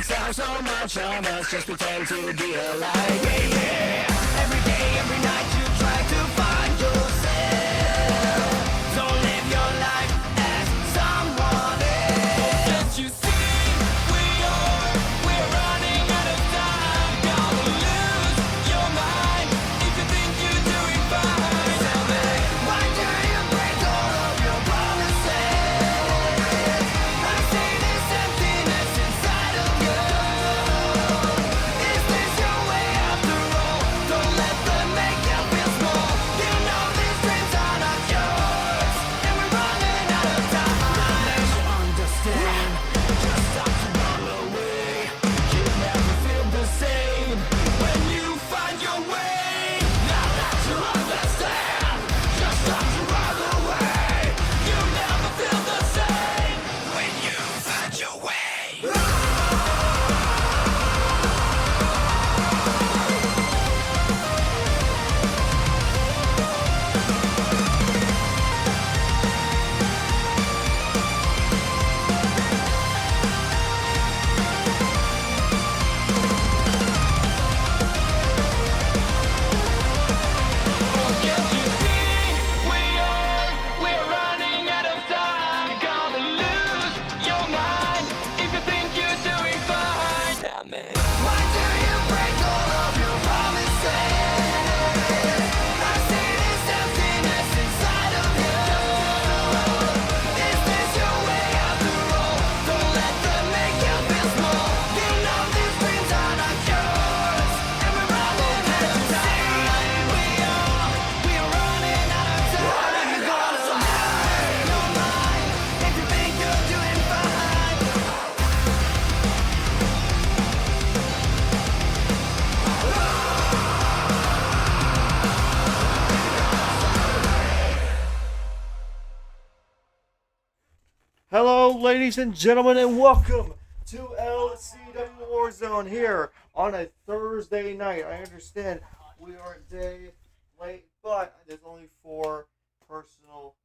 sound so much of us just pretend to be alive. Yeah, yeah. Every day, every night you try to find yourself. Don't live your life as someone else. Can't you see we're running out of time? Gonna lose your mind if you think you're doing fine. Tell me, why do you break all of your promises? I see this emptiness inside of you. Is this your way after all? Don't let them make you feel small. You know these dreams are not yours, and we're running out of time. Unless you understand, just stop to run away. You never feel the same when you find your way. Now that you understand, just stop to run away. You never feel the same when you find your way. Can't you see we're running out of time? You're gonna lose your mind if you think you're doing fine. Tell me, why do you break all of your promises? I see this emptiness inside of you. Is this your way after all? Don't let them make you feel small. You know these dreams are not yours, and we're running out of time. We're running out of time. You're gonna lose your mind if you think you're doing fine. Hello, ladies and gentlemen, and welcome to LCW Warzone here on a Thursday night. I understand we are a day late, but there's only for personal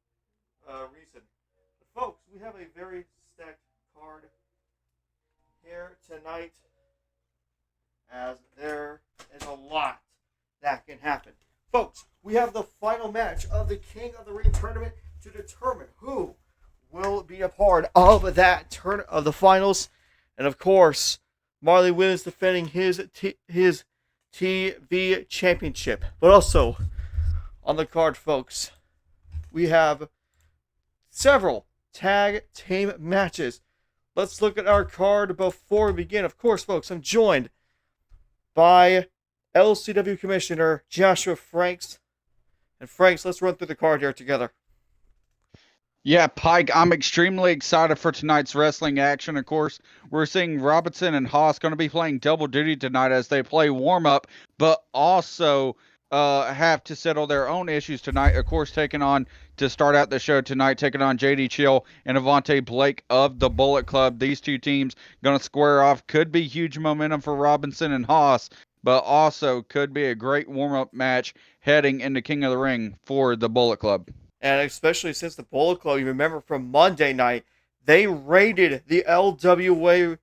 reason. But folks, we have a very stacked card here tonight, as there is a lot that can happen. Folks, we have the final match of the King of the Ring tournament to determine who will be a part of that turn of the finals, and of course, Marley Williams defending his TV championship. But also on the card, folks, we have several tag team matches. Let's look at our card before we begin. Of course, folks, I'm joined by LCW Commissioner Joshua Franks. And Franks, let's run through the card here together. Yeah, Pike, I'm extremely excited for tonight's wrestling action. Of course, we're seeing Robinson and Haas going to be playing double duty tonight as they play warm-up, but also have to settle their own issues tonight. Of course, taking on, to start out the show tonight, taking on JD Chill and Avontae Blake of the Bullet Club. These two teams going to square off. Could be huge momentum for Robinson and Haas, but also could be a great warm-up match heading into King of the Ring for the Bullet Club. And especially since the Bullet Club, you remember from Monday night, they raided the LWA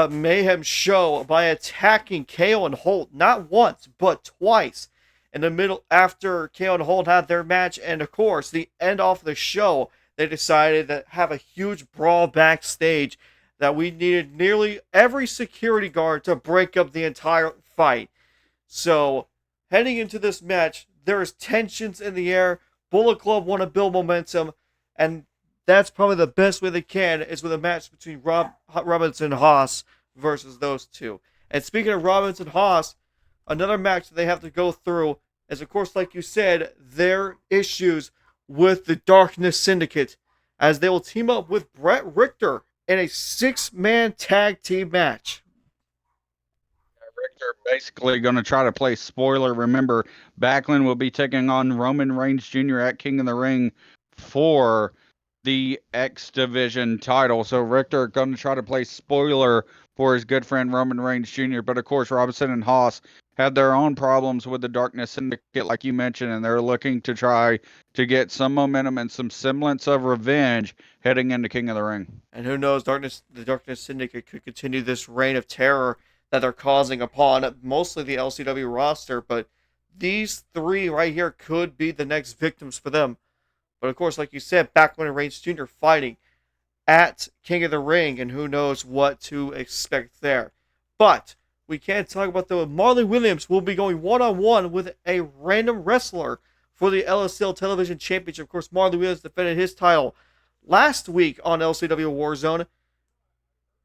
Mayhem show by attacking Kale and Holt, not once, but twice. In the middle, after Kale and Holt had their match, and of course, the end off the show, they decided to have a huge brawl backstage that we needed nearly every security guard to break up the entire fight. So, heading into this match, there is tensions in the air. Bullet Club want to build momentum, and that's probably the best way they can, is with a match between Robinson and Haas versus those two. And speaking of Robinson and Haas, another match that they have to go through is, of course, like you said, their issues with the Darkness Syndicate, as they will team up with Brett Richter in a 6-man tag team match. Richter basically going to try to play spoiler. Remember, Backlund will be taking on Roman Reigns Jr. at King of the Ring for the X Division title. So Richter going to try to play spoiler for his good friend Roman Reigns Jr. But of course, Robinson and Haas have their own problems with the Darkness Syndicate, like you mentioned, and they're looking to try to get some momentum and some semblance of revenge heading into King of the Ring. And who knows, the Darkness Syndicate could continue this reign of terror that they're causing upon mostly the LCW roster, but these three right here could be the next victims for them. But of course, like you said, Backlund and Reigns Jr. fighting at King of the Ring, and who knows what to expect there. But we can't talk about the Marley Williams will be going one-on-one with a random wrestler for the LSL Television Championship. Of course, Marley Williams defended his title last week on LCW Warzone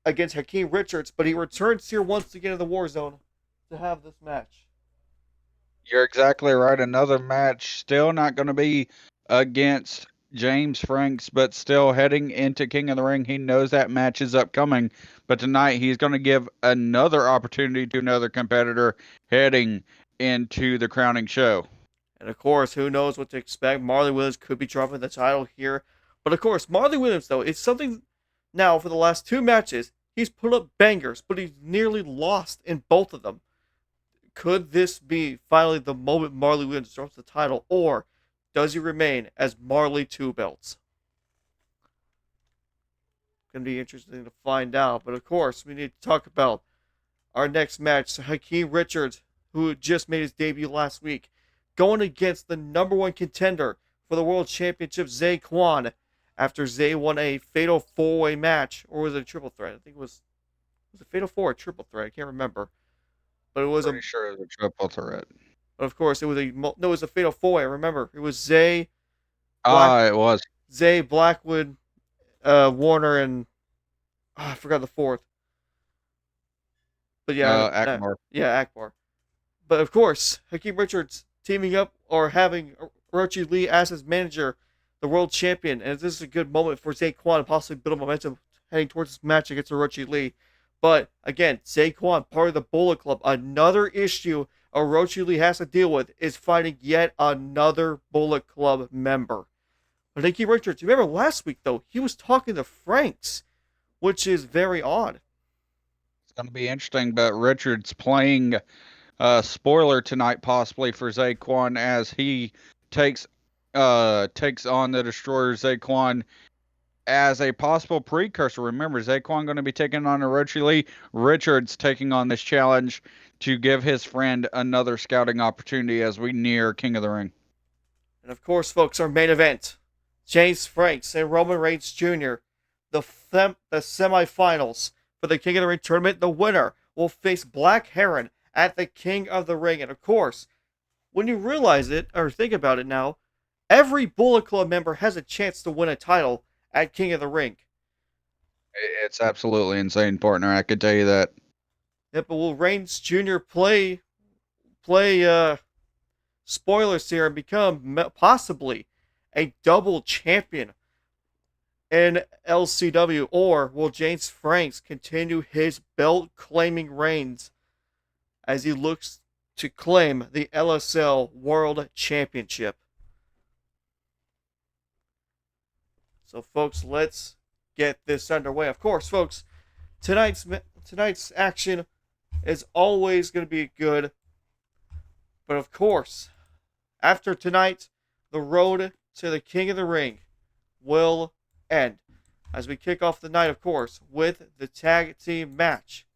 against Hakeem Richards, but he returns here once again to the Warzone to have this match. You're exactly right. Another match, still not going to be against James Franks, but still heading into King of the Ring. He knows that match is upcoming, but tonight he's going to give another opportunity to another competitor heading into the crowning show. And of course, who knows what to expect. Marley Williams could be dropping the title here. But of course, Marley Williams, though, it's something now for the last two matches. He's put up bangers, but he's nearly lost in both of them. Could this be finally the moment Marley Williams drops the title, or does he remain as Marley Two Belts? Going to be interesting to find out. But of course, we need to talk about our next match. Hakeem Richards, who just made his debut last week, going against the number one contender for the World Championship, Zay Quon, after Zay won a fatal four-way match, or was it a triple threat? I think it was a fatal four or triple threat. I can't remember. But it was Pretty sure it was a triple threat. But of course, it was a fatal four-way. Remember, it was Zay, It was Zay, Blackwood, Warner, and I forgot the fourth. But yeah, Akbar. Akbar. But of course, Hakeem Richards teaming up or having Orochi Lee as his manager, the world champion, and this is a good moment for Zay Quon to possibly build momentum heading towards this match against Orochi Lee. But again, Zay Quon, part of the Bullet Club, another issue Orochi Lee has to deal with is fighting yet another Bullet Club member. But Hakeem Richards, remember last week though, he was talking to Franks, which is very odd. It's going to be interesting, but Richards playing spoiler tonight possibly for Zay Quon as he takes on the Destroyer Zay Quon as a possible precursor. Remember, Zay Quon going to be taking on Orochi Lee. Richards taking on this challenge to give his friend another scouting opportunity as we near King of the Ring. And of course, folks, our main event, James Franks and Roman Reigns Jr., the semifinals for the King of the Ring tournament. The winner will face Blackheron at the King of the Ring. And of course, when you realize it, or think about it now, every Bullet Club member has a chance to win a title at King of the Ring. It's absolutely insane, partner. I could tell you that. Yeah, but will Reigns Jr. play spoilers here and become possibly a double champion in LCW, or will James Franks continue his belt-claiming reigns as he looks to claim the LSL World Championship? So, folks, let's get this underway. Of course, folks, tonight's action is always going to be good. But, of course, after tonight, the road to the King of the Ring will end. As we kick off the night, of course, with the tag team match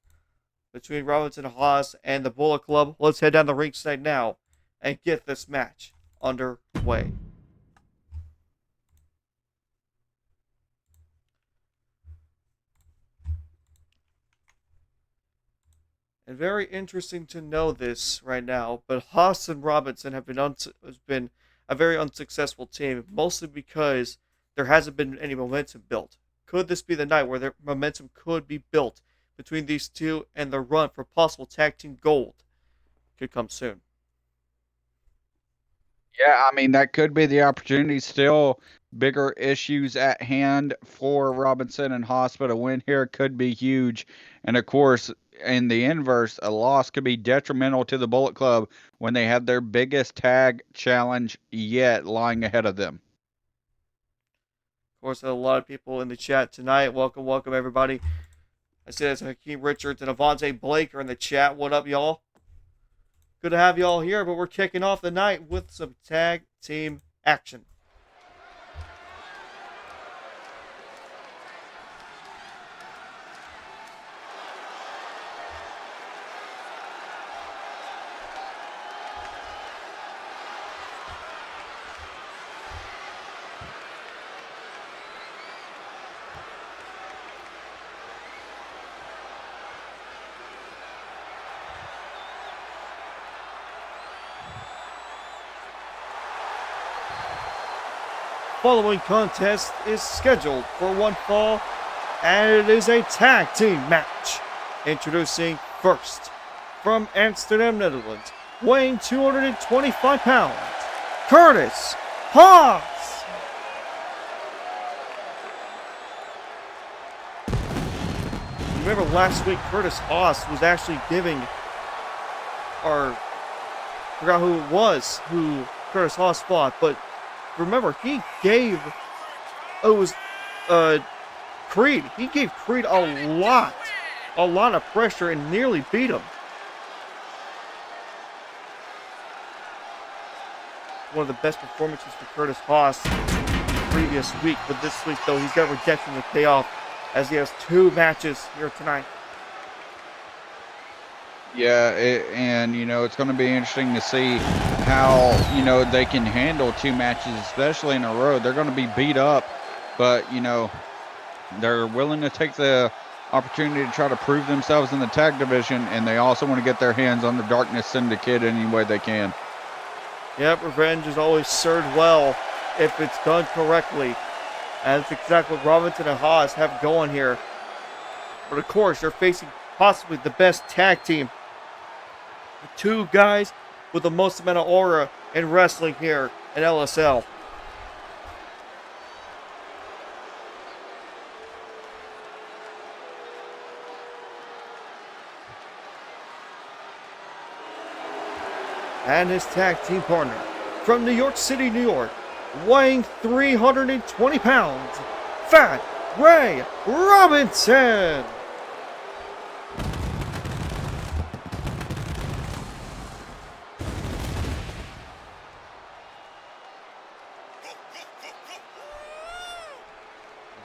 between Robinson and Haas and the Bullet Club. Let's head down the ringside now and get this match underway. And very interesting to know this right now, but Haas and Robinson have been a very unsuccessful team, mostly because there hasn't been any momentum built. Could this be the night where their momentum could be built between these two, and the run for possible tag team gold could come soon? Yeah, I mean, that could be the opportunity. Still bigger issues at hand for Robinson and Haas, but a win here could be huge. And of course, in the inverse, a loss could be detrimental to the Bullet Club when they have their biggest tag challenge yet lying ahead of them. Of course, a lot of people in the chat tonight. Welcome, everybody. I see there's Hakeem Richards and Avontae Blake are in the chat. What up, y'all? Good to have you all here, but we're kicking off the night with some tag team action. Following contest is scheduled for one fall, and it is a tag team match. Introducing first, from Amsterdam, Netherlands, weighing 225 pounds, Curtis Haas. Remember last week, Curtis Haas was actually giving I forgot who it was who Curtis Haas fought, but remember, he gave Creed. He gave Creed a lot of pressure and nearly beat him. One of the best performances for Curtis Haas previous week, but this week though he's got redemption to pay off as he has 2 matches here tonight. Yeah, and it's going to be interesting to see how they can handle 2 matches, especially in a row. They're going to be beat up, but they're willing to take the opportunity to try to prove themselves in the tag division, and they also want to get their hands on the Darkness Syndicate any way they can. Yep, revenge is always served well if it's done correctly, and that's exactly what Robinson and Haas have going here. But of course, you're facing possibly the best tag team. 2 guys with the most amount of aura in wrestling here in LSL. And his tag team partner from New York City, New York, weighing 320 pounds, Fat Ray Robinson.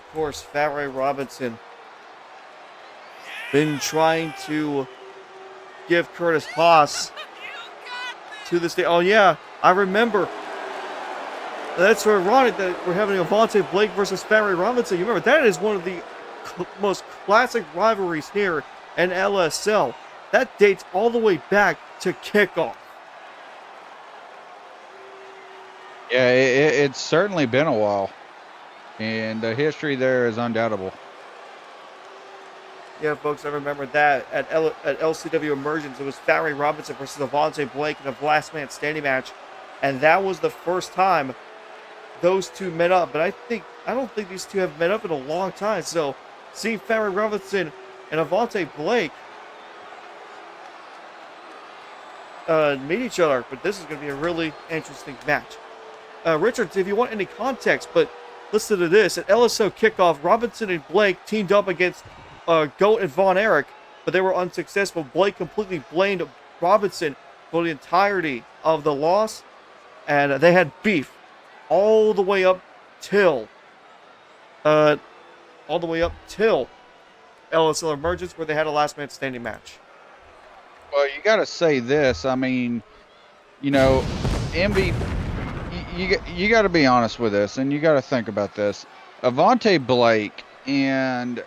Of course, Fat Ray Robinson been trying to give Curtis Haas to this day. Oh yeah, I remember. That's so ironic that we're having Avontae Blake versus Fat Ray Robinson. You remember, that is one of the most classic rivalries here in LSL. That dates all the way back to kickoff. Yeah, it's certainly been a while. And the history there is undoubtable. Yeah, folks, I remember that at LCW Emergence. It was Fat Ray Robinson versus Avontae Blake in a last man standing match. And that was the first time those 2 met up. But I don't think these 2 have met up in a long time. So seeing Fat Ray Robinson and Avontae Blake meet each other. But this is going to be a really interesting match. Richards, if you want any context, but listen to this. At LSO kickoff, Robinson and Blake teamed up against Goat and Von Erich, but they were unsuccessful. Blake completely blamed Robinson for the entirety of the loss, and they had beef all the way up till LSL Emergence, where they had a last man standing match. Well, you got to say this. I mean, MVP. You got to be honest with this, and you got to think about this. Avontae Blake and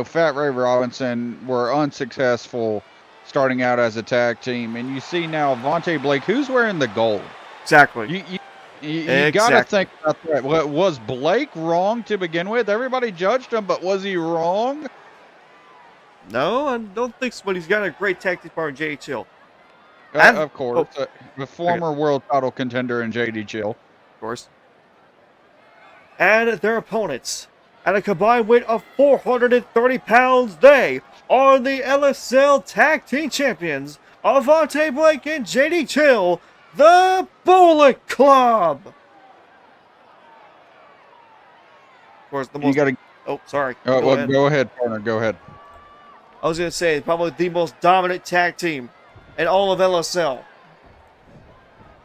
Fat Ray Robinson were unsuccessful starting out as a tag team, and you see now Avontae Blake, who's wearing the gold. Exactly. You got to think about that. Was Blake wrong to begin with? Everybody judged him, but was he wrong? No, I don't think so. But he's got a great tag team partner, J.D. Chill. Of course. The former world title contender in J.D. Chill. Of course. And their opponents, at a combined weight of 430 pounds, they are the LSL Tag Team Champions, Avontae Blake and J.D. Chill, the Bullet Club. Of course, the most... Oh, sorry. Go ahead, partner. Go ahead. I was going to say, probably the most dominant tag team in all of LSL.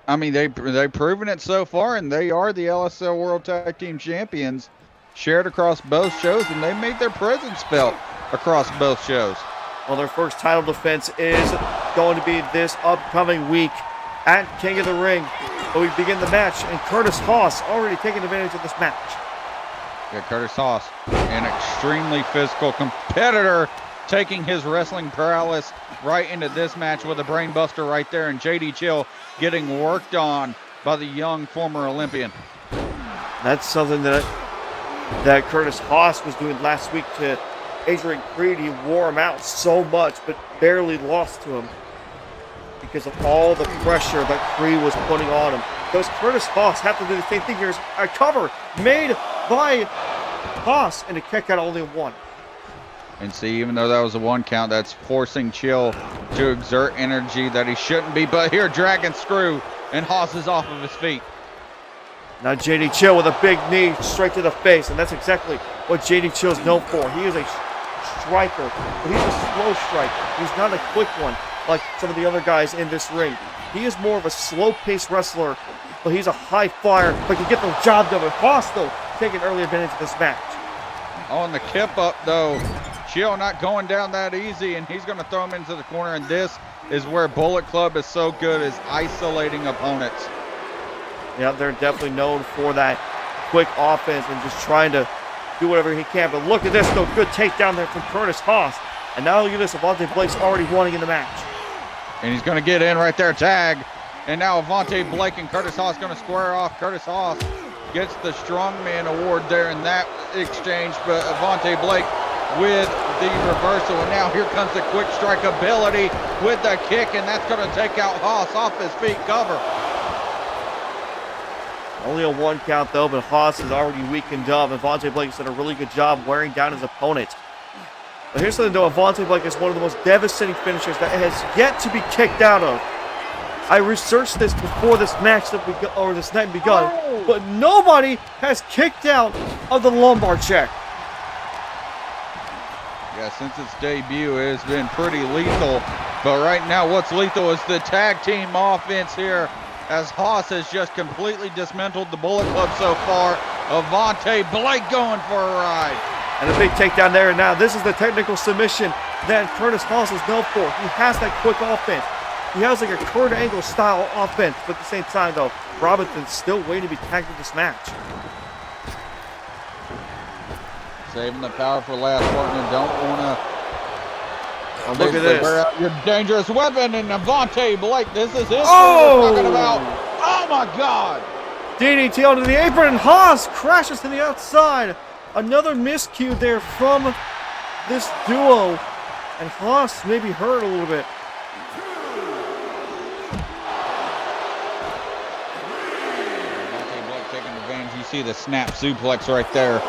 I mean, they've proven it so far, and they are the LSL World Tag Team Champions, shared across both shows, and they made their presence felt across both shows. Well, their first title defense is going to be this upcoming week at King of the Ring. But we begin the match, and Curtis Haas already taking advantage of this match. Yeah, Curtis Haas, an extremely physical competitor, taking his wrestling prowess right into this match with a brain buster right there, and JD Chill getting worked on by the young former Olympian. That's something that Curtis Haas was doing last week to Adrian Creed. He wore him out so much, but barely lost to him because of all the pressure that Creed was putting on him. Does Curtis Haas have to do the same thing? Here's a cover made by Haas, and a kick out only one. And see, even though that was a 1 count, that's forcing Chill to exert energy that he shouldn't be. But here, dragon screw, and Haas is off of his feet. Now JD Chill with a big knee straight to the face, and that's exactly what JD Chill is known for. He is a striker, but he's a slow striker. He's not a quick one like some of the other guys in this ring. He is more of a slow-paced wrestler, but he's a high flyer, but can get the job done. But Haas, though, taking early advantage of this match. On the kip up, though, Chill not going down that easy, and he's going to throw him into the corner, and this is where Bullet Club is so good, is isolating opponents. Yeah, they're definitely known for that quick offense and just trying to do whatever he can. But look at this, though. Good takedown there from Curtis Haas. And now look at this, Avontae Blake's already winning in the match. And he's going to get in right there, tag. And now Avontae Blake and Curtis Haas going to square off. Curtis Haas gets the Strongman Award there in that exchange, but Avontae Blake with the reversal. And now here comes the quick strike ability with the kick, and that's going to take out Haas off his feet. Cover. Only a 1 count, though, but Haas is already weakened up. Avontae Blake's done a really good job wearing down his opponent. But here's something, though. Avontae Blake is one of the most devastating finishers that has yet to be kicked out of. I researched this before this match this night begun, but nobody has kicked out of the lumbar check. Yeah, since its debut, it has been pretty lethal. But right now, what's lethal is the tag team offense here, as Haas has just completely dismantled the Bullet Club so far. Avontae Blake going for a ride. And a big takedown there. And now this is the technical submission that Curtis Haas is known for. He has that quick offense. He has like a Kurt Angle style offense, but at the same time, though, Robinson's still waiting to be tagged in this match. Saving the power for last, partner. Don't want to look at this. Wear out your dangerous weapon, and Avontae Blake. This is it. Oh! We're talking about. Oh my God! DDT onto the apron, and Haas crashes to the outside. Another miscue there from this duo, and Haas maybe hurt a little bit. Avontae Blake taking advantage. You see the snap suplex right there,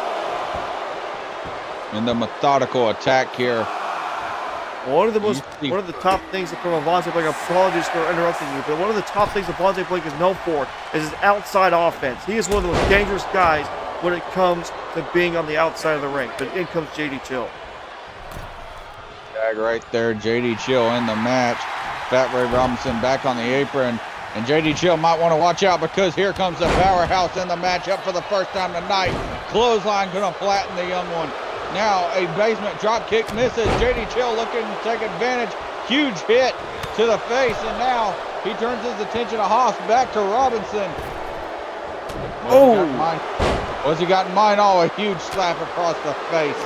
and the methodical attack here. One of the top things from Avontae Blake, apologies for interrupting you, but one of the top things Avontae Blake is known for is his outside offense. He is one of the most dangerous guys when it comes to being on the outside of the ring. But in comes JD Chill. Tag right there, JD Chill in the match. Fat Ray Robinson back on the apron. And JD Chill might want to watch out, because here comes the powerhouse in the matchup for the first time tonight. Clothesline going to flatten the young one. Now a basement drop kick misses. JD Chill looking to take advantage. Huge hit to the face, and now he turns his attention to Haas, back to Robinson. What's he got in mind? Oh, a huge slap across the face.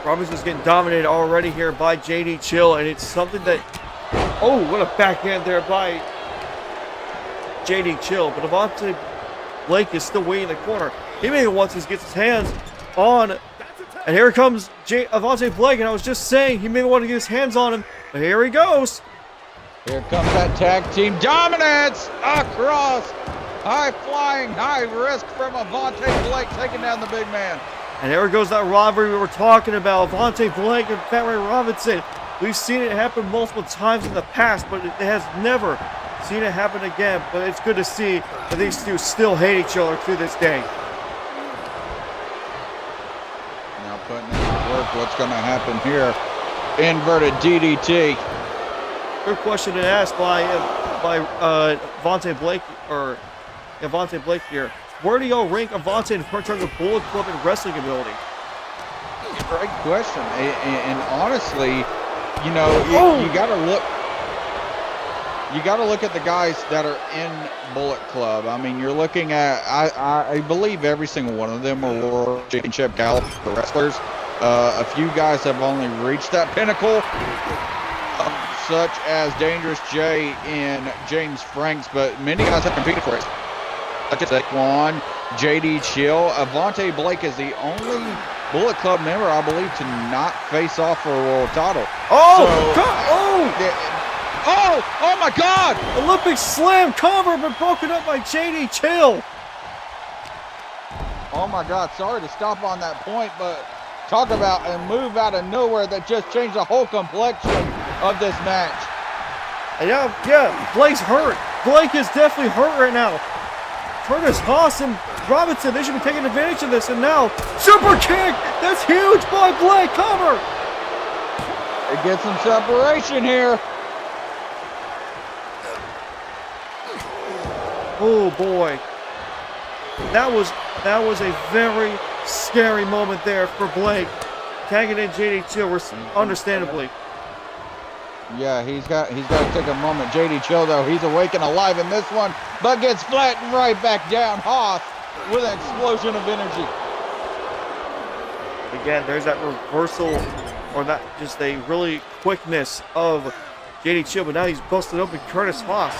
Robinson's getting dominated already here by JD Chill, and it's something that... Oh, what a backhand there by JD Chill. But Avontae Blake is still waiting in the corner. He maybe once he gets his hands on... And here comes Avontae Blake, and I was just saying he may want to get his hands on him. But here he goes. Here comes that tag team dominance across. High flying, high risk from Avontae Blake, taking down the big man. And there goes that rivalry we were talking about, Avontae Blake and Fat Ray Robinson. We've seen it happen multiple times in the past, but it has never seen it happen again. But it's good to see that these two still hate each other to this day. Now putting in the work, what's going to happen here? Inverted DDT. Good question to ask by Avontae Blake or Avontae Blake here. Where do y'all rank Avontae in terms of Bullet Club and wrestling ability? Great question. And honestly, you know, you got to look. You got to look at the guys that are in Bullet Club. I mean, you're looking at, I believe every single one of them are World Championship caliber wrestlers. A few guys have only reached that pinnacle, such as Dangerous J and James Franks, but many guys have competed for it. Such as Zay Quon, JD Chill. Avontae Blake is the only Bullet Club member, I believe, to not face off for a world title. Oh my God! Olympic Slam cover, but broken up by JD Chill. Oh my God, sorry to stop on that point, but talk about a move out of nowhere that just changed the whole complexion of this match. And yeah, Blake's hurt. Blake is definitely hurt right now. Curtis Haas and Robinson, they should be taking advantage of this, and now, super kick! That's huge by Blake, cover! It gets some separation here. Oh boy. That was a very scary moment there for Blake. Tagging in JD Chill, understandably. Yeah, he's got to take a moment. JD Chill, though, he's awake and alive in this one, but gets flattened right back down. Haas with an explosion of energy. Again, there's that reversal, or that just a really quickness of JD Chill, but now he's busted open Curtis Haas.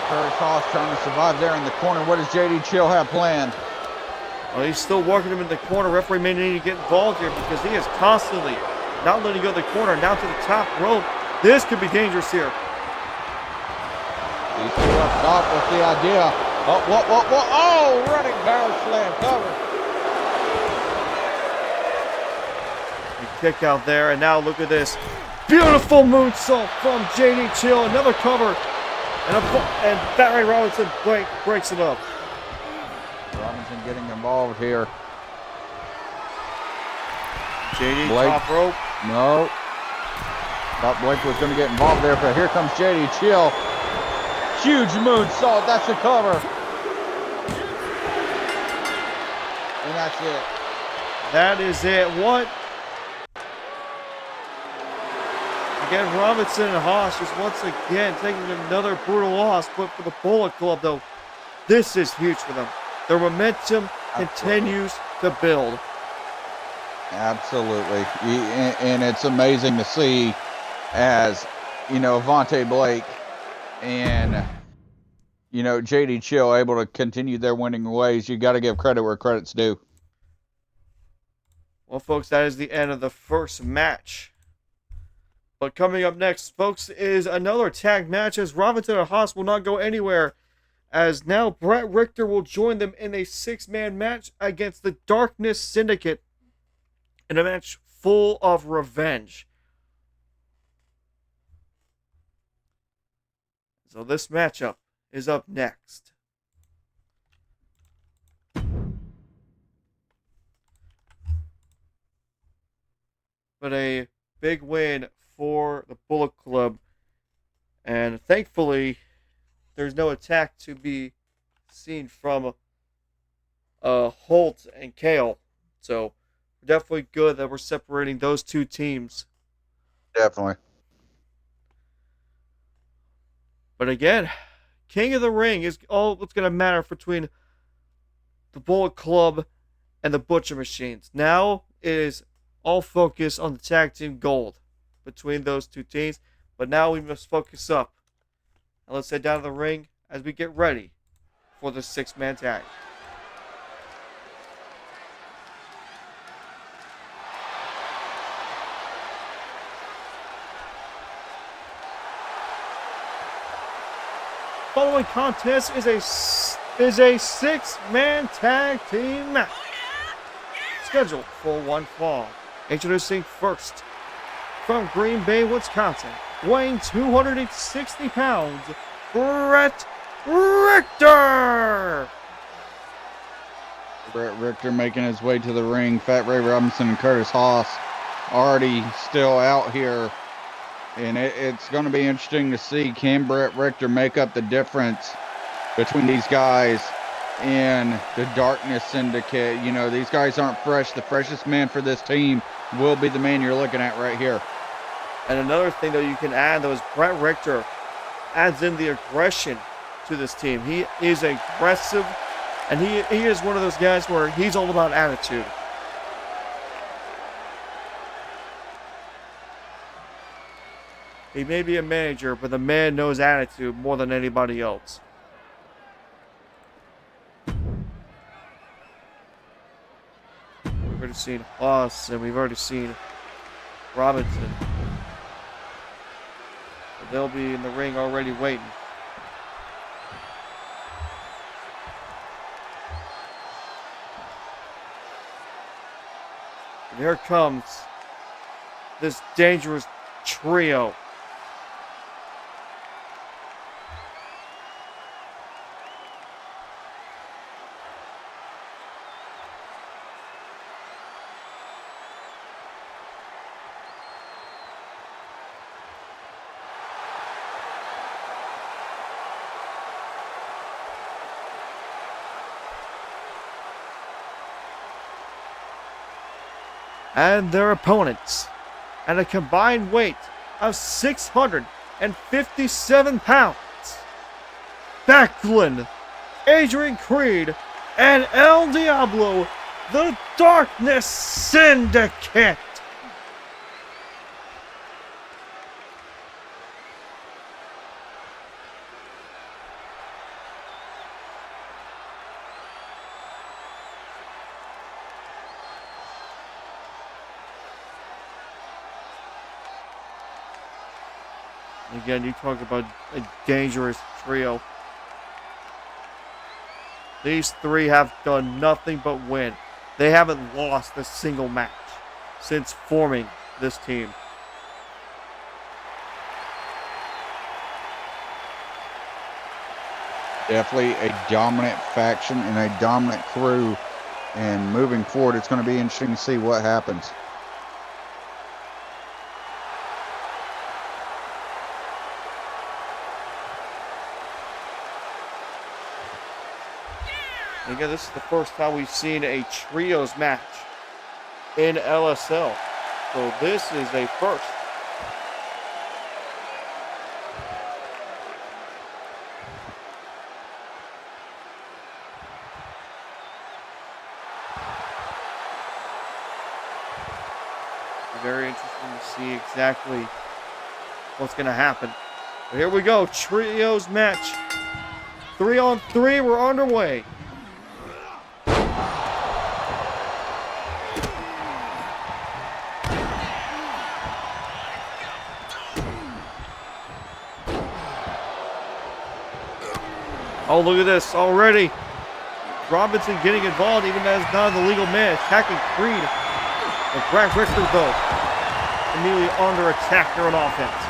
Curtis Haas trying to survive there in the corner. What does JD Chill have planned? Well, he's still working him in the corner. Referee may need to get involved here because he is constantly not letting go of the corner, down to the top rope. This could be dangerous here. He's still up top with the idea. Oh, running power slam cover. The kick out there, and now look at this. Beautiful moonsault from JD Chill. Another cover. And Battery Robinson breaks it up. Robinson getting involved here. JD Blake. top rope. No. Thought Blake was going to get involved there, but here comes JD Chill. Huge moonsault. That's the cover. And that's it. That is it. What? Again, Robinson and Haas just once again taking another brutal loss. But for the Bullet Club, though, this is huge for them. Their momentum continues to build. Absolutely. And it's amazing to see as, you know, Avontae Blake and, you know, JD Chill able to continue their winning ways. You got to give credit where credit's due. Well, folks, that is the end of the first match. But coming up next, folks, is another tag match as Robinson and Haas will not go anywhere. As now Brett Richter will join them in a 6-man match against the Darkness Syndicate in a match full of revenge. So this matchup is up next. But a big win for the Bullet Club, and thankfully there's no attack to be seen from Holt and Kale, so definitely good that we're separating those two teams. Definitely. But again, King of the Ring is all that's going to matter between the Bullet Club and the Butcher Machines. Now it is all focus on the tag team gold between those two teams. But now we must focus up. And let's head down to the ring as we get ready for the 6-man tag. Following contest is a 6-man tag team match scheduled for one fall. Introducing first, from Green Bay, Wisconsin, weighing 260 pounds, Brett Richter. Brett Richter making his way to the ring. Fat Ray Robinson and Curtis Haas already still out here. And it's going to be interesting to see, can Brett Richter make up the difference between these guys and the Darkness Syndicate? You know, these guys aren't fresh. The freshest man for this team will be the man you're looking at right here. And another thing that you can add, though, is Brett Richter adds in the aggression to this team. He is aggressive, and he is one of those guys where he's all about attitude. He may be a manager, but the man knows attitude more than anybody else. We've already seen Haas, and we've already seen Robinson. So they'll be in the ring already waiting. And here comes this dangerous trio. And their opponents, at a combined weight of 657 pounds, Backlund, Adrian Creed, and El Diablo, the Darkness Syndicate. Again, you talk about a dangerous trio. These three have done nothing but win. They haven't lost a single match since forming this team. Definitely a dominant faction and a dominant crew. And moving forward, it's going to be interesting to see what happens. Again, this is the first time we've seen a trios match in LSL. So this is a first. Very interesting to see exactly what's going to happen. But here we go, trios match. 3-on-3, we're underway. Oh, look at this already. Robinson getting involved even as not the legal man, attacking Creed. But Brett Richter, though, immediately under attack here on offense.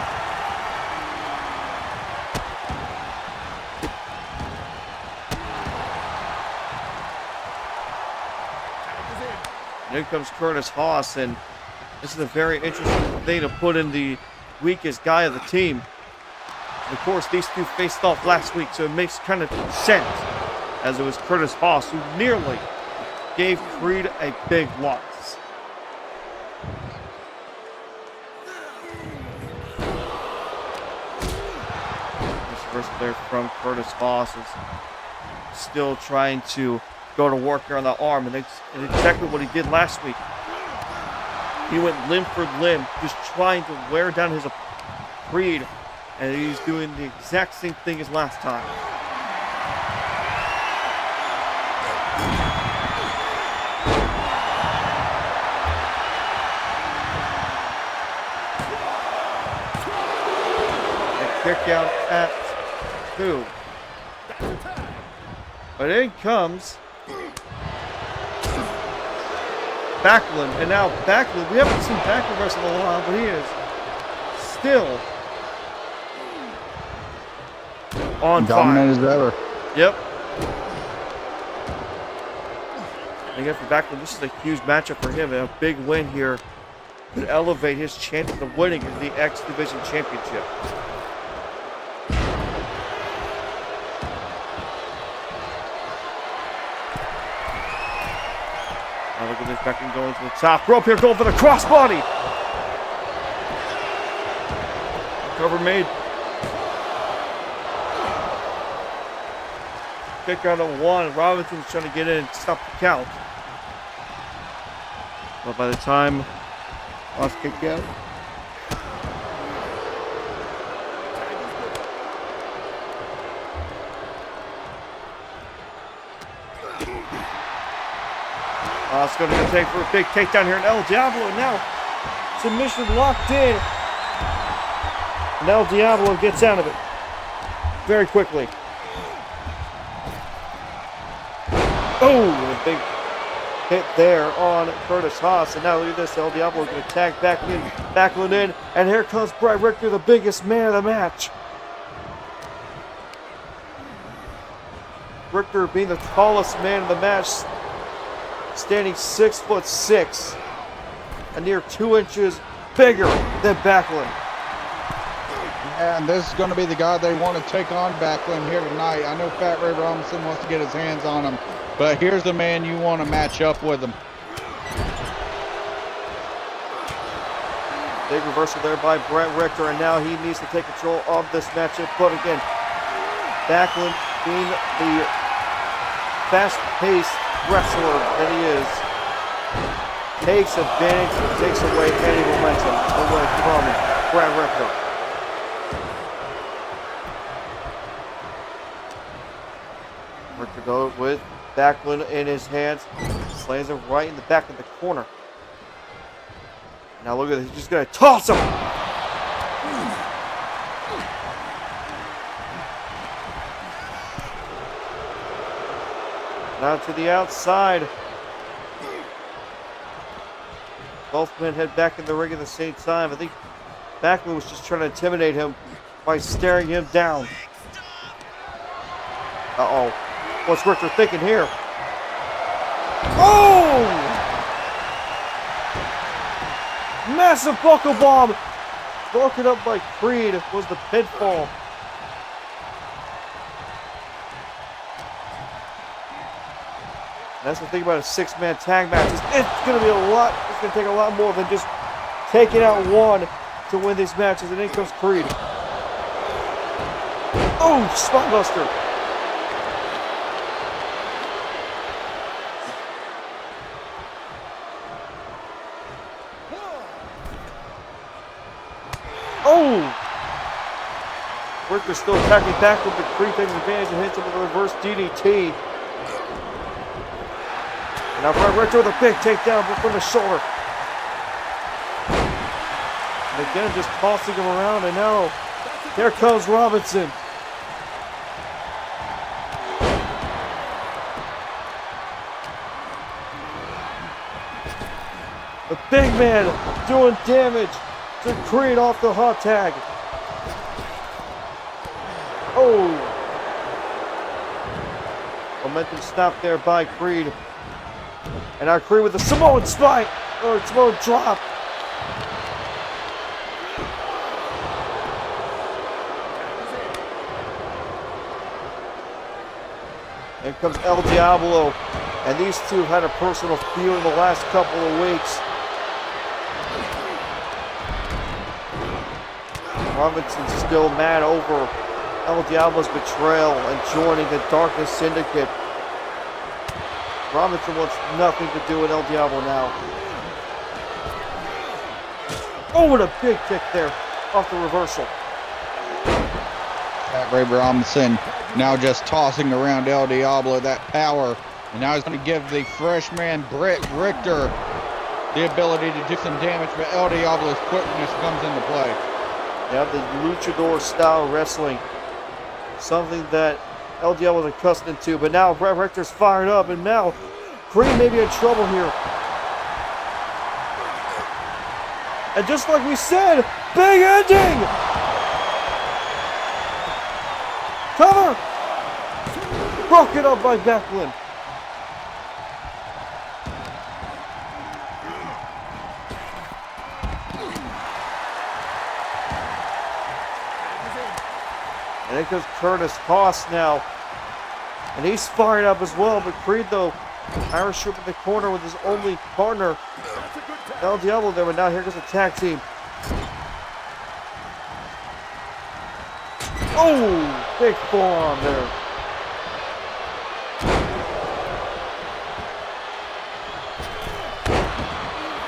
And in comes Curtis Haas, and this is a very interesting thing to put in the weakest guy of the team. Of course, these two faced off last week, so it makes kind of sense, as it was Curtis Haas who nearly gave Creed a big loss. This first player from Curtis Haas is still trying to go to work here on the arm, and it's exactly what he did last week. He went limb for limb, just trying to wear down his Creed. And he's doing the exact same thing as last time. A kick out at 2. But in comes Backlund. And now Backlund, we haven't seen Backlund wrestle in a while, but he is still on dominant fire. as ever. Yep. And again, for Backlund, this is a huge matchup for him. A big win here could elevate his chances of winning the X Division Championship. Now look at this, Backlund going to the top rope here, going for the crossbody. Cover made. Kick out of one. Robinson's trying to get in and stop the count. But by the time Haas kicked out. Haas going to take for a big takedown here in El Diablo. Now submission locked in. And El Diablo gets out of it very quickly. Oh, a big hit there on Curtis Haas. And now look at this, El Diablo is going to tag Backlund in. And here comes Brett Richter, the biggest man of the match. Richter being the tallest man in the match, standing 6'6", a near 2 inches bigger than Backlund. And this is going to be the guy they want to take on Backlund here tonight. I know Fat Ray Robinson wants to get his hands on him, but here's the man you want to match up with him. Big reversal there by Brett Richter, and now he needs to take control of this matchup. But again, Backlund being the fast-paced wrestler that he is, takes advantage and takes away any momentum away from Brett Richter. Richter goes with Backlund in his hands, slams him right in the back of the corner. Now look at this, he's just going to toss him. Now to the outside. Both men head back in the ring at the same time. I think Backlund was just trying to intimidate him by staring him down. Uh-oh. What's Richter thinking here? Oh! Massive buckle bomb. Broken up by Creed was the pinfall. That's the thing about a 6-man tag match. It's going to be a lot. It's going to take a lot more than just taking out one to win these matches. And in comes Creed. Oh, Spinebuster. Oh! Richter's still attacking back with the Creed takes advantage and hits him with a reverse DDT. And now Brett Richter with a big takedown from the shoulder. And again, just tossing him around, and now here comes Robinson. The big man doing damage to Creed off the hot tag. Oh! Momentum stopped there by Creed. And now Creed with the Samoan spike, or Samoan drop. In comes El Diablo. And these two had a personal feud in the last couple of weeks. Robinson's still mad over El Diablo's betrayal and joining the Darkness Syndicate. Robinson wants nothing to do with El Diablo now. Oh, what a big kick there off the reversal. Ray Robinson now just tossing around El Diablo, that power. And now he's going to give the freshman Brett Richter the ability to do some damage, but El Diablo's quickness comes into play. Yeah, the luchador style wrestling. Something that El Diablo was accustomed to, but now Brett Richter's fired up, and now Creed may be in trouble here. And just like we said, big ending! Cover! Broken up by Backlund. And it goes Curtis Haas now. And he's fired up as well. But Creed, though, Irish Whip in the corner with his only partner, El Diablo there. But now here goes the tag team. Oh, big forearm there.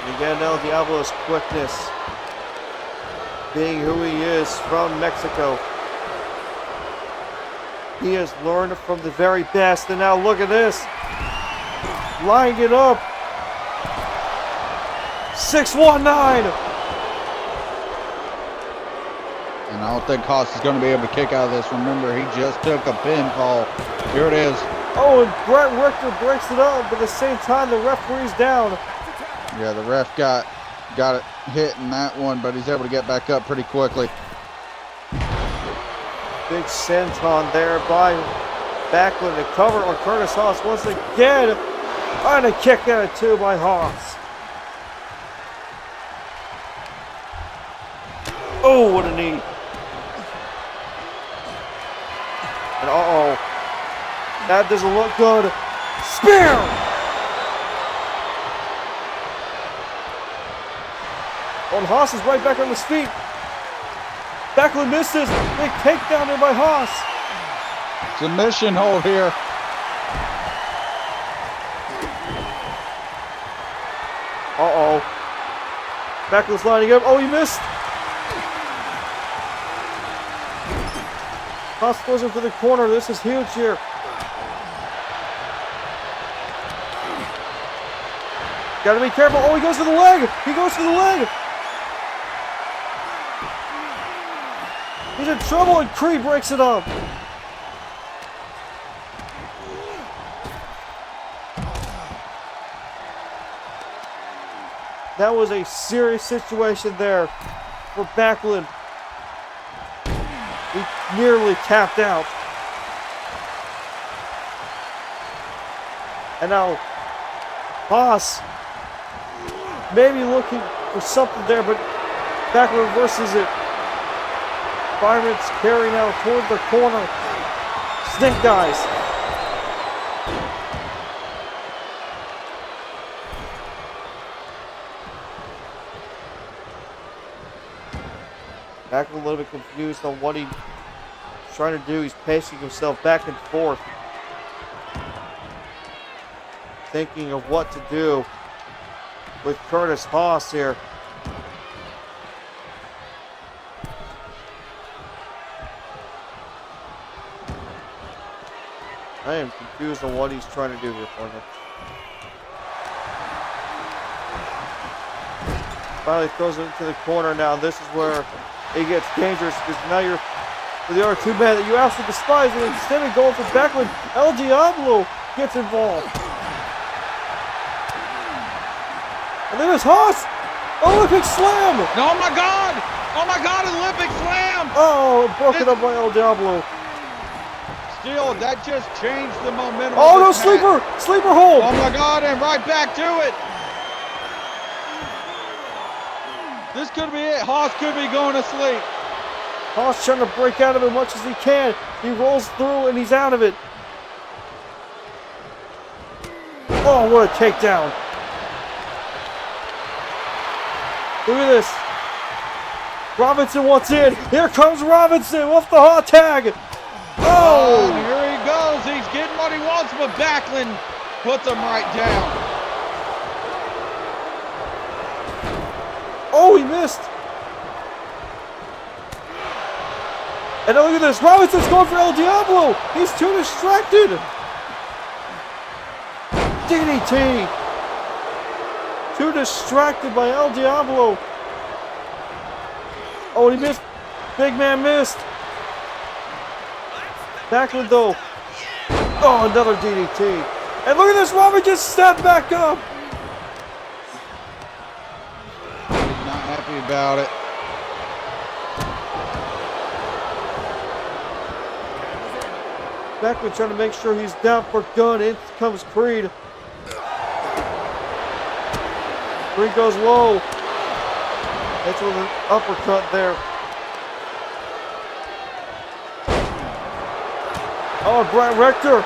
And again, El Diablo's quickness, being who he is from Mexico. He has learned from the very best, and now look at this. Lining it up. 619. And I don't think Haas is going to be able to kick out of this. Remember, he just took a pinfall. Here it is. Oh, and Brett Richter breaks it up, but at the same time, the referee's down. Yeah, the ref got it hit in that one, but he's able to get back up pretty quickly. Big senton there by Backlund to cover on Curtis Haas once again. And a kick out of two by Haas. Oh, what a knee. And uh-oh. That doesn't look good. Spear! Oh, and Haas is right back on his feet. Backlund misses. Big takedown there by Haas. Submission hold here. Uh-oh. Backlund's lining up. Oh, he missed. Haas throws him to the corner. This is huge here. Gotta be careful. Oh, he goes to the leg. He goes to the leg. He's in trouble, and Creed breaks it up. That was a serious situation there for Backlund. He nearly tapped out. And now Haas maybe looking for something there, but Backlund reverses it. Byron's carry now toward the corner. Snake dies. Backlund a little bit confused on what he's trying to do. He's pacing himself back and forth, thinking of what to do with Curtis Haas here. I am confused on what he's trying to do here for him. Finally throws it into the corner now. This is where it gets dangerous because now you're with the other two men that you absolutely despise, and instead of going for Backlund, El Diablo gets involved. And then it's Haas! Olympic slam! Oh my God! Oh my God! Olympic slam! Oh, broken up by El Diablo. Still, that just changed the momentum. Oh no, of this match. sleeper hold! Oh my God! And right back to it. This could be it. Haas could be going to sleep. Haas trying to break out of it as much as he can. He rolls through and he's out of it. Oh, what a takedown. Look at this. Robinson wants in. Here comes Robinson with the hot tag. Oh! And here he goes. He's getting what he wants, but Backlund puts him right down. Oh, he missed. And look at this. Robinson's going for El Diablo. He's too distracted. DDT. Too distracted by El Diablo. Oh, he missed. Big man missed. Backlund though. Oh, another DDT. And look at this. Robin just stepped back up. Not happy about it. Backlund trying to make sure he's down for good. In comes Creed. Creed goes low. Hits with an uppercut there. Oh, Brett Richter.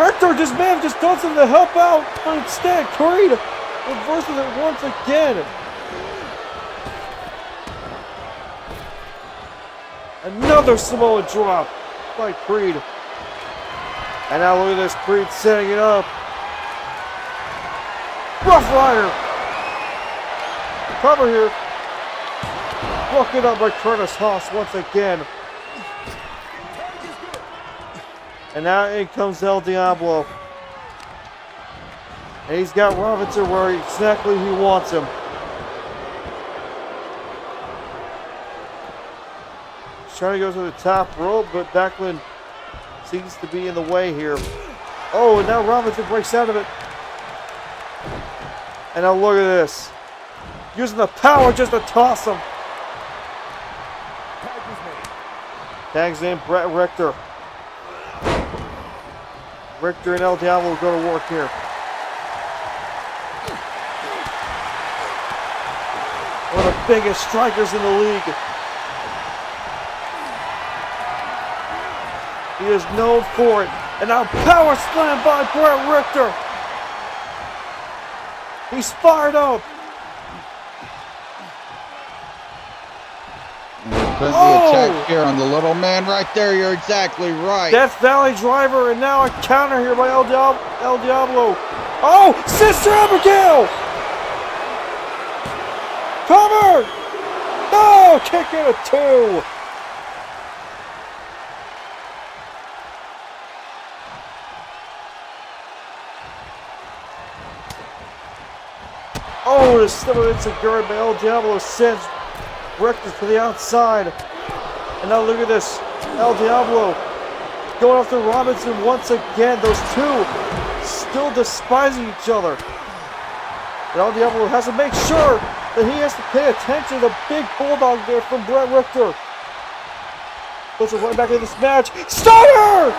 Richter just may have just done something to help out, but instead, Creed reverses it once again. Another Samoa drop by Creed. And now look at this, Creed setting it up. Rough Rider. Cover here. Broken up by Curtis Haas once again. And now in comes El Diablo. And he's got Robinson where exactly he wants him. He's trying to go to the top rope, but Backlund seems to be in the way here. Oh, and now Robinson breaks out of it. And now look at this. Using the power just to toss him. Tags in Brett Richter. Richter and El Diablo go to work here. One of the biggest strikers in the league. He is known for it. And now power slam by Brett Richter. He's fired up. Put the attack here on the little man right there. You're exactly right. Death Valley driver, and now a counter here by El Diablo. Oh, Sister Abigail! Cover! No, kick out of 2. Oh, the stomach insecure by El Diablo sends Richter to the outside. And now look at this. El Diablo going after Robinson once again. Those two still despising each other. And El Diablo has to make sure that he has to pay attention to the big bulldog there from Brett Richter. Puts it right back into this match. Steiner!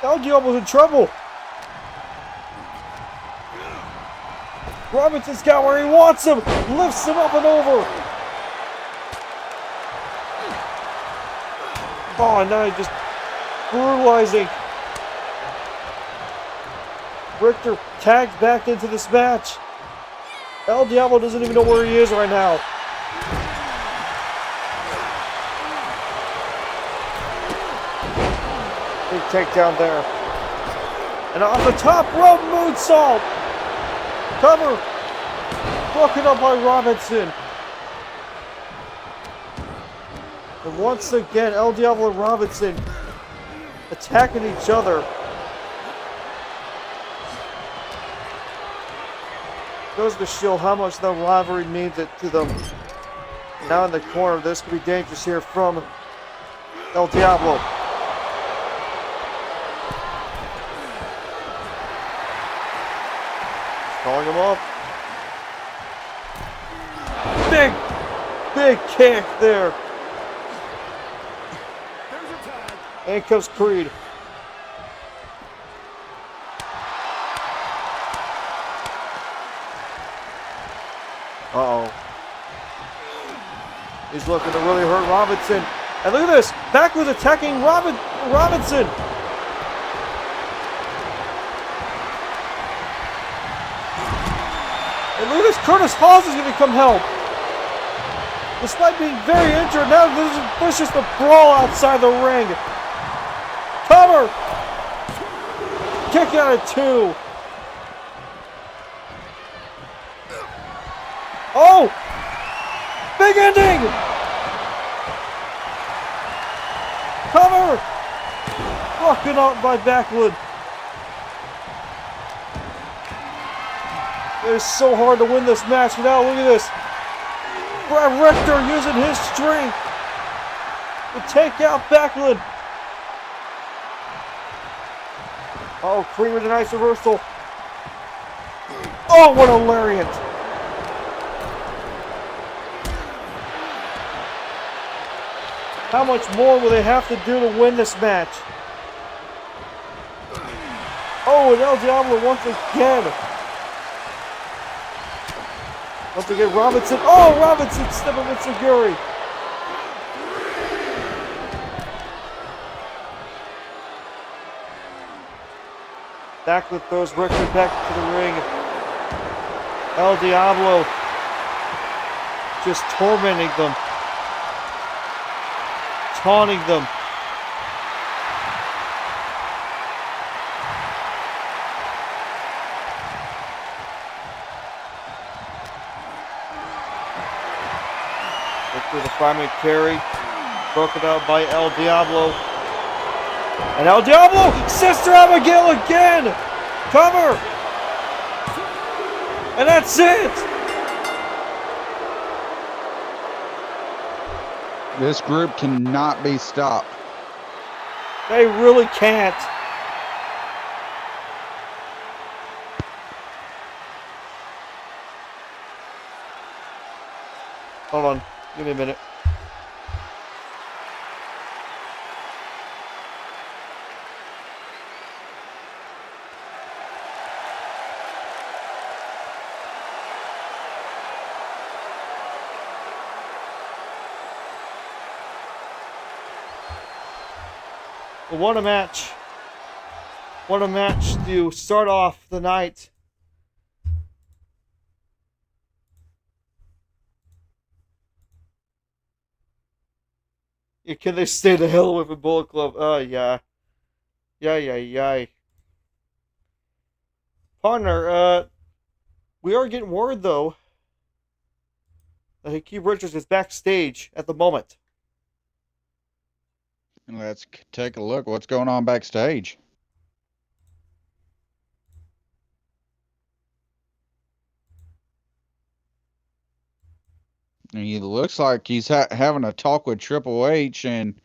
El Diablo's in trouble. Robinson's got where he wants him. Lifts him up and over. Oh, now he's just brutalizing. Richter tags back into this match. El Diablo doesn't even know where he is right now. Big takedown there. And off the top rope, moonsault. Cover. Broken up by Robinson. And once again, El Diablo and Robinson attacking each other. Goes to show how much the rivalry means it to them. Now in the corner, this could be dangerous here from El Diablo. Calling him up. Big kick there. And comes Creed. Uh-oh. He's looking to really hurt Robinson. And look at this. Backlund attacking Robinson. And look at this. Curtis Haas is going to come help. Despite being very injured, now there's just a brawl outside the ring. Cover. Kick out of 2. Oh! Big ending! Cover! Broken up by Backlund. It is so hard to win this match. Now look at this. Brett Richter using his strength to take out Backlund. Oh, Creed with a nice reversal. Oh, what a lariat. How much more will they have to do to win this match? Oh, and El Diablo once again. Don't forget Robinson. Oh, Robinson stepping with Seguri. Backlund throws Richter back to the ring. El Diablo just tormenting them. Taunting them. Richter, the fireman carry. Broken out by El Diablo. And El Diablo, Sister Abigail again! Cover! And that's it! This group cannot be stopped. They really can't. Hold on, give me a minute. What a match. What a match to start off the night. Yeah, can they stay the hell with a Bullet Club? Oh, yeah. Yeah. Partner, we are getting word, though, that Hakeem Richards is backstage at the moment. Let's take a look. What's going on backstage? He looks like he's having a talk with Triple H, and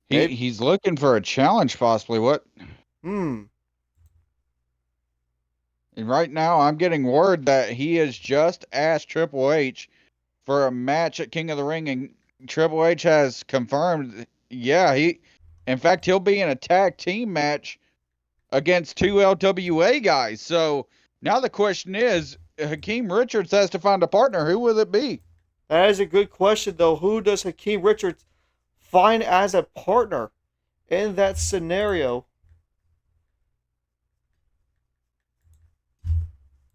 he's looking for a challenge, possibly. What? And right now, I'm getting word that he has just asked Triple H for a match at King of the Ring, and Triple H has confirmed, yeah, in fact, he'll be in a tag team match against 2 LWA guys. So now the question is, Hakeem Richards has to find a partner. Who will it be? That is a good question, though. Who does Hakeem Richards find as a partner in that scenario?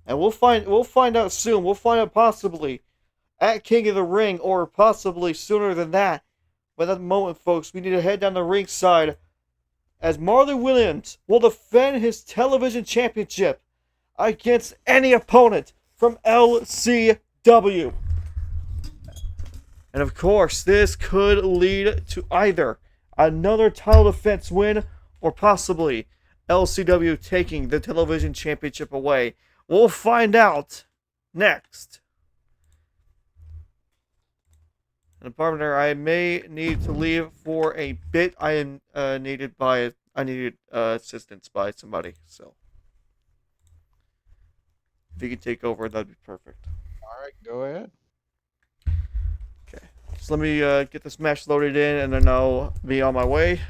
And we'll find out soon. We'll find out possibly at King of the Ring, or possibly sooner than that. But at the moment, folks, we need to head down the ringside as Marley Williams will defend his television championship against any opponent from LCW. And of course, this could lead to either another title defense win or possibly LCW taking the television championship away. We'll find out next. And partner, I may need to leave for a bit. I am needed assistance by somebody. So if you could take over, that'd be perfect. All right, go ahead. Okay, so let me get this match loaded in, and then I'll be on my way.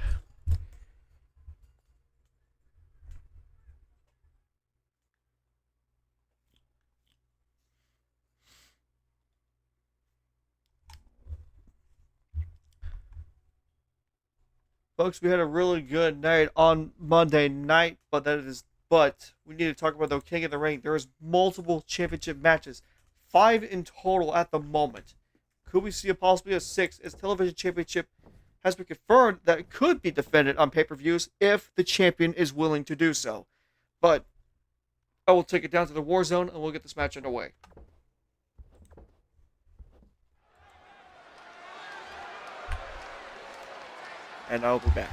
Folks, we had a really good night on Monday night, but we need to talk about the King of the Ring. There is multiple championship matches, 5 in total at the moment. Could we see possibly a 6th? As television championship has been confirmed that it could be defended on pay-per-views if the champion is willing to do so. But I will take it down to the Warzone and we'll get this match underway. And I'll be back.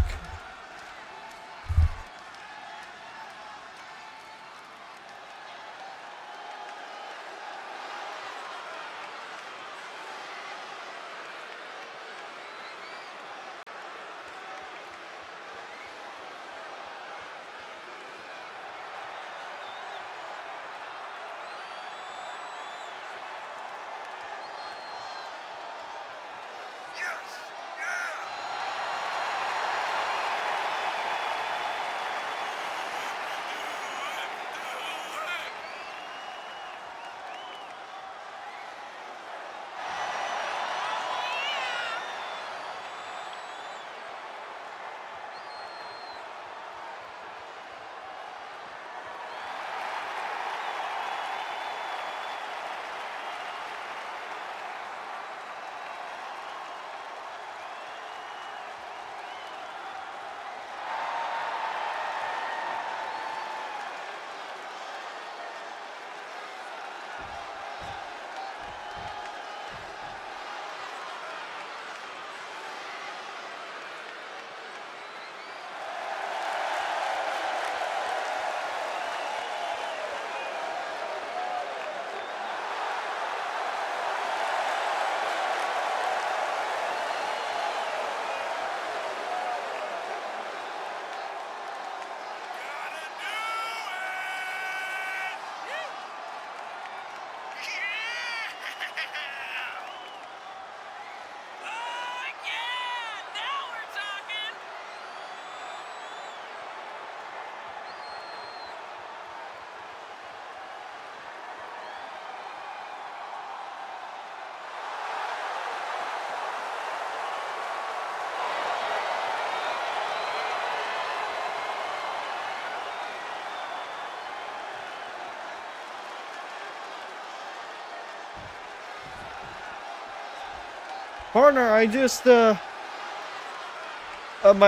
Partner, I just, my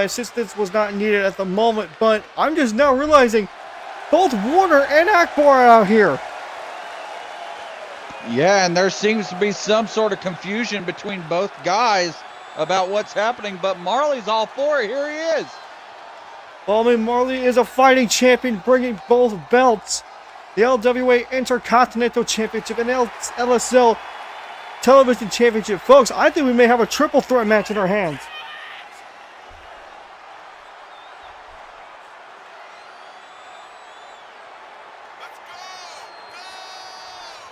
assistance was not needed at the moment, but I'm just now realizing both Warner and Akbar are out here. Yeah, and there seems to be some sort of confusion between both guys about what's happening, but Marley's all for it. Here he is. Well, I mean, Marley is a fighting champion bringing both belts. The LWA Intercontinental Championship and LSL Television Championship. Folks, I think we may have a triple threat match in our hands.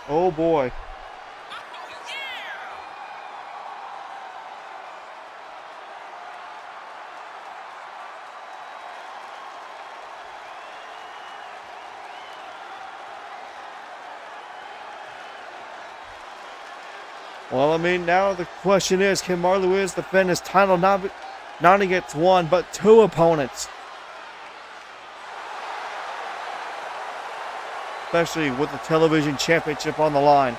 Oh boy. Well, I mean, now the question is, can Marley Williams defend his title not against one, but two opponents? Especially with the television championship on the line.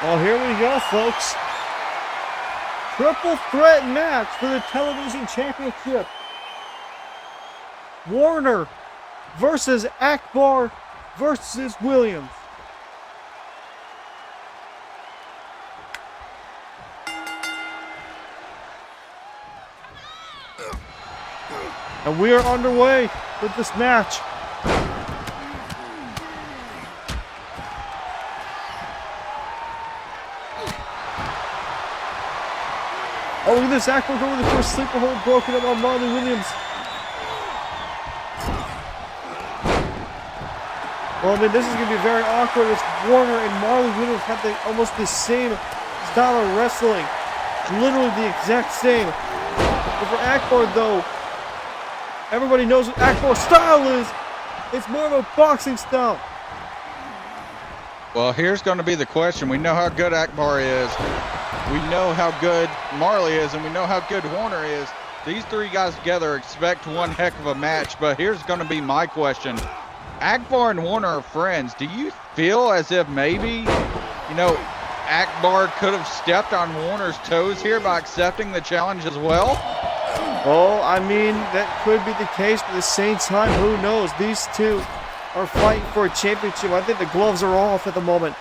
Well, here we go, folks. Triple threat match for the television championship. Warner versus Akbar versus Williams. And we are underway with this match. Oh, look at this. Akbar going with the first sleeper hold, broken up on Marley Williams. Well, I mean, this is going to be very awkward as Warner and Marley Williams have almost the same style of wrestling. Literally the exact same. But for Akbar, though, everybody knows what Akbar's style is. It's more of a boxing style. Well, here's going to be the question. We know how good Akbar is. We know how good Marley is, and we know how good Warner is. These three guys together expect one heck of a match, but here's going to be my question. Akbar and Warner are friends. Do you feel as if maybe, Akbar could have stepped on Warner's toes here by accepting the challenge as well? Well, I mean, that could be the case, but at the same time, who knows? These two are fighting for a championship. I think the gloves are off at the moment.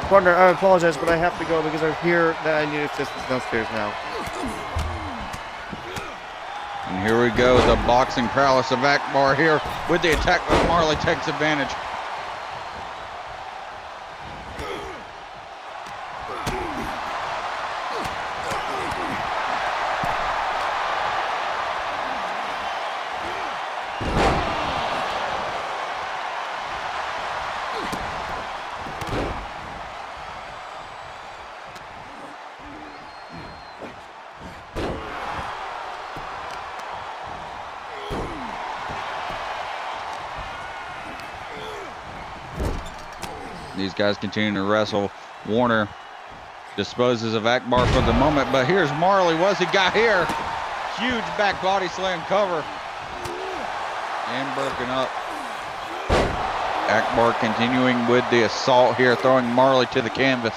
Partner, I apologize, but I have to go because I hear that I need assistance downstairs now. And here we go, the boxing prowess of Akbar here with the attack, but Marley takes advantage. These guys continue to wrestle. Warner disposes of Akbar for the moment, but here's Marley. What's he got here? Huge back body slam cover. And broken up. Akbar continuing with the assault here, throwing Marley to the canvas.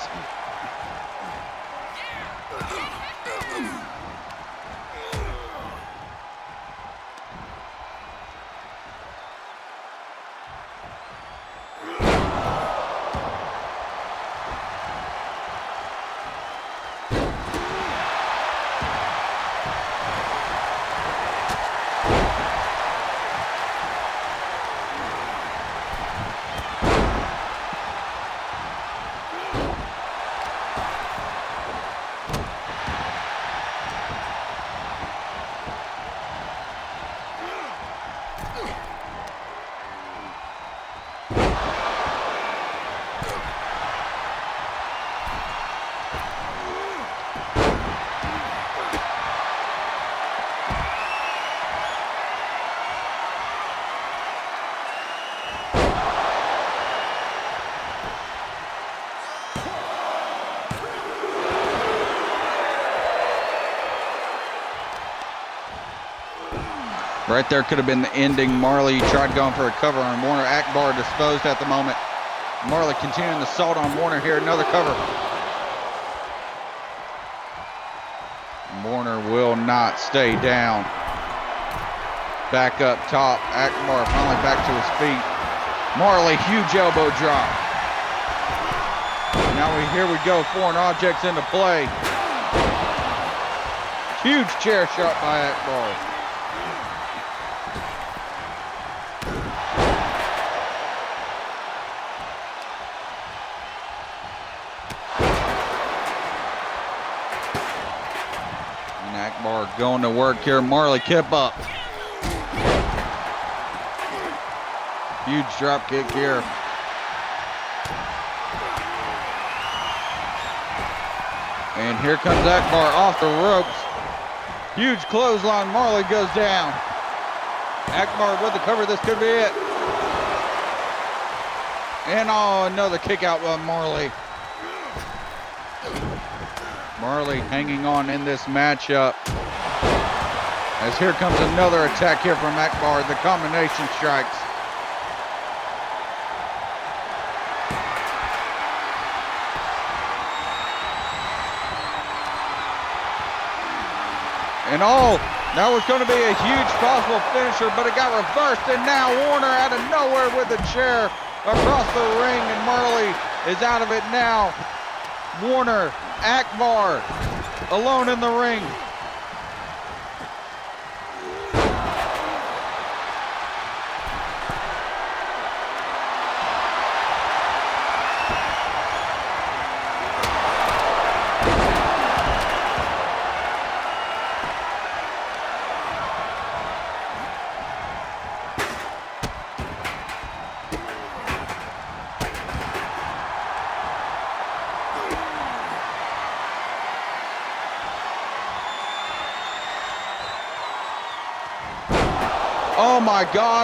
Right there could have been the ending. Marley tried going for a cover on Warner. Akbar disposed at the moment. Marley continuing the assault on Warner here. Another cover. Warner will not stay down. Back up top. Akbar finally back to his feet. Marley, huge elbow drop. Now here we go. Foreign objects into play. Huge chair shot by Akbar. Akbar going to work here. Marley kept up. Huge drop kick here. And here comes Akbar off the ropes. Huge clothesline. Marley goes down. Akbar with the cover. This could be it. And another kick out by Marley. Marley hanging on in this matchup. As here comes another attack here from Akbar. The combination strikes. And that was going to be a huge possible finisher, but it got reversed, and now Warner out of nowhere with a chair across the ring, and Marley is out of it now. Warner, Akbar, alone in the ring.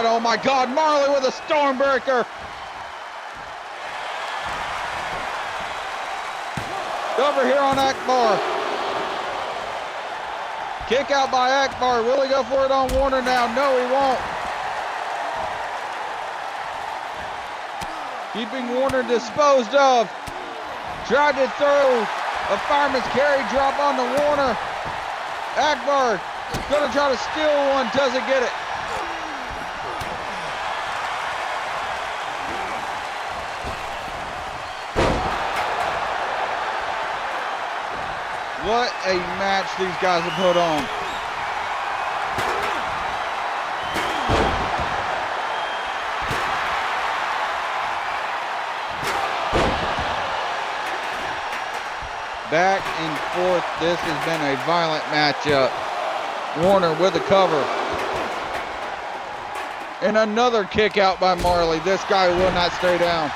Oh my God, Marley with a Stormbreaker. Over here on Akbar. Kick out by Akbar. Will he go for it on Warner now? No, he won't. Keeping Warner disposed of. Tried to throw a fireman's carry drop on to Warner. Akbar gonna try to steal one, doesn't get it. What a match these guys have put on. Back and forth. This has been a violent matchup. Warner with a cover. And another kick out by Marley. This guy will not stay down.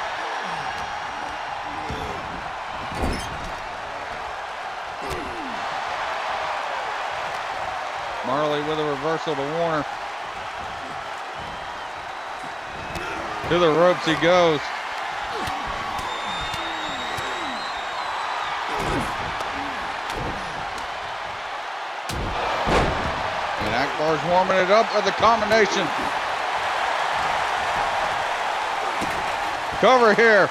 Marley with a reversal to Warner. To the ropes he goes. And Akbar's warming it up with a combination. Cover here.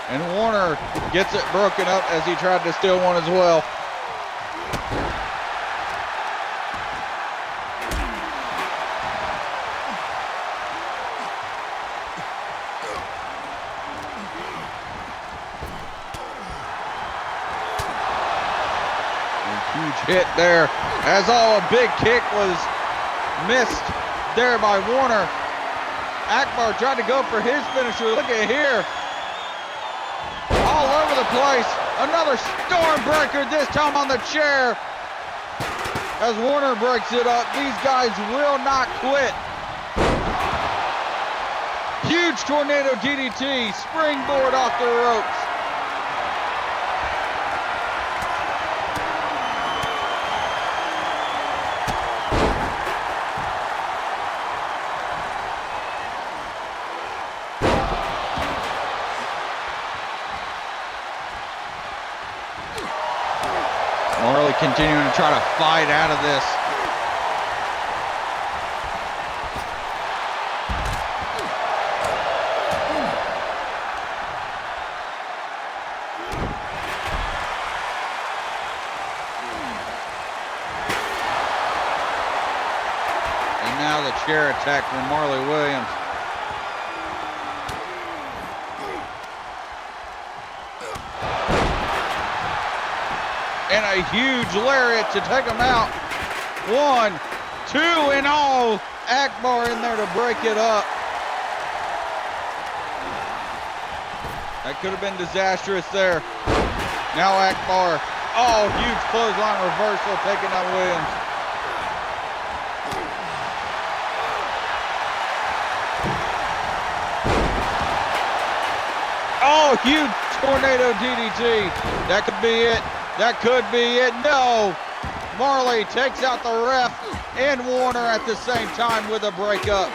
And Warner gets it broken up as he tried to steal one as well. Hit there, as a big kick was missed there by Warner. Akbar tried to go for his finisher. Look at here, all over the place. Another Stormbreaker, this time on the chair. As Warner breaks it up, these guys will not quit. Huge tornado DDT, springboard off the ropes. Marley continuing to try to fight out of this. the chair attack from Marley Williams. And a huge lariat to take him out. 1, 2, and all. Akbar in there to break it up. That could have been disastrous there. Now Akbar. Oh, huge clothesline reversal taking out Williams. Oh, huge tornado DDT. That could be it. That could be it. No. Marley takes out the ref and Warner at the same time with a breakup.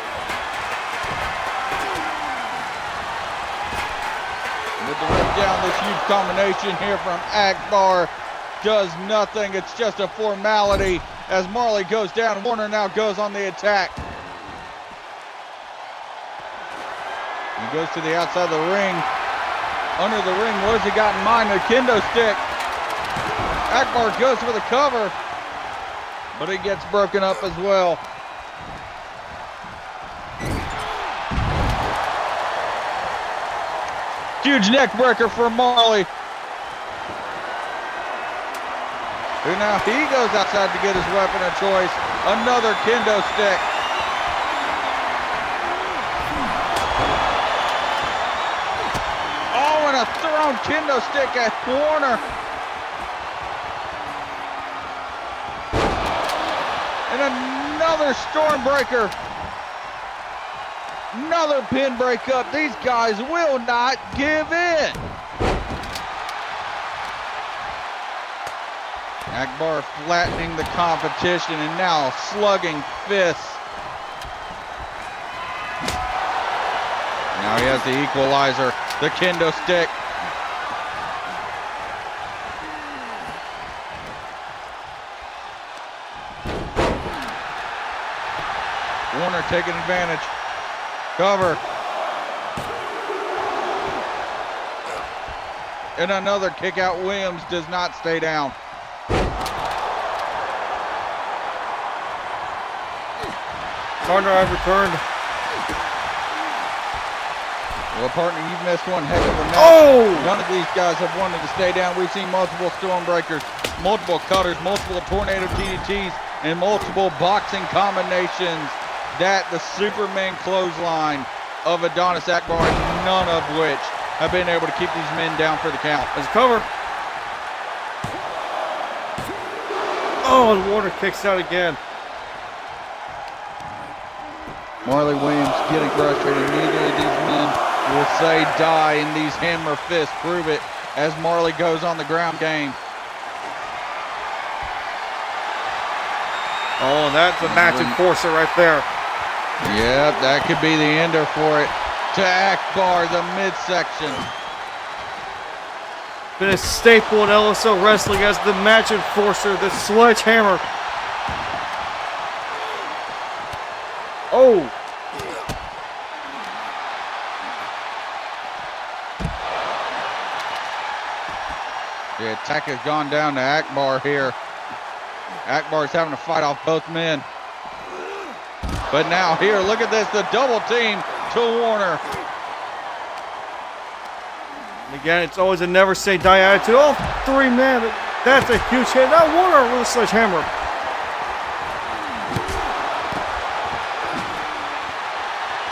With the ref down, this huge combination here from Akbar does nothing. It's just a formality as Marley goes down. Warner now goes on the attack. He goes to the outside of the ring. Under the ring, what has he got in mind? A kendo stick. Akbar goes for the cover, but he gets broken up as well. Huge neck breaker for Marley. And now he goes outside to get his weapon of choice. Another kendo stick. Oh, and a thrown kendo stick at Warner. And another Stormbreaker. Another pin breakup. These guys will not give in. Akbar flattening the competition and now slugging fists. Now he has the equalizer, the kendo stick. Warner taking advantage. Cover. And another kick out. Williams does not stay down. Partner, I've returned. Well, partner, you've missed one heck of a match. Oh! None of these guys have wanted to stay down. We've seen multiple Stormbreakers, multiple cutters, multiple tornado DDTs, and multiple boxing combinations. That the Superman clothesline of Adonis Akbar, none of which have been able to keep these men down for the count. There's a cover. Oh, and Warner kicks out again. Marley Williams getting frustrated. Neither of these men will say die, and these hammer fists prove it as Marley goes on the ground game. Oh, and that's a match enforcer right there. Yep, that could be the ender for it. To Akbar, the midsection. Been a staple in LSL wrestling as the match enforcer, the sledgehammer. Oh. The attack has gone down to Akbar here. Akbar's having to fight off both men. But now here, look at this, the double team to Warner. And again, it's always a never say die attitude. Oh, 3 men, that's a huge hit. Now Warner with a sledgehammer.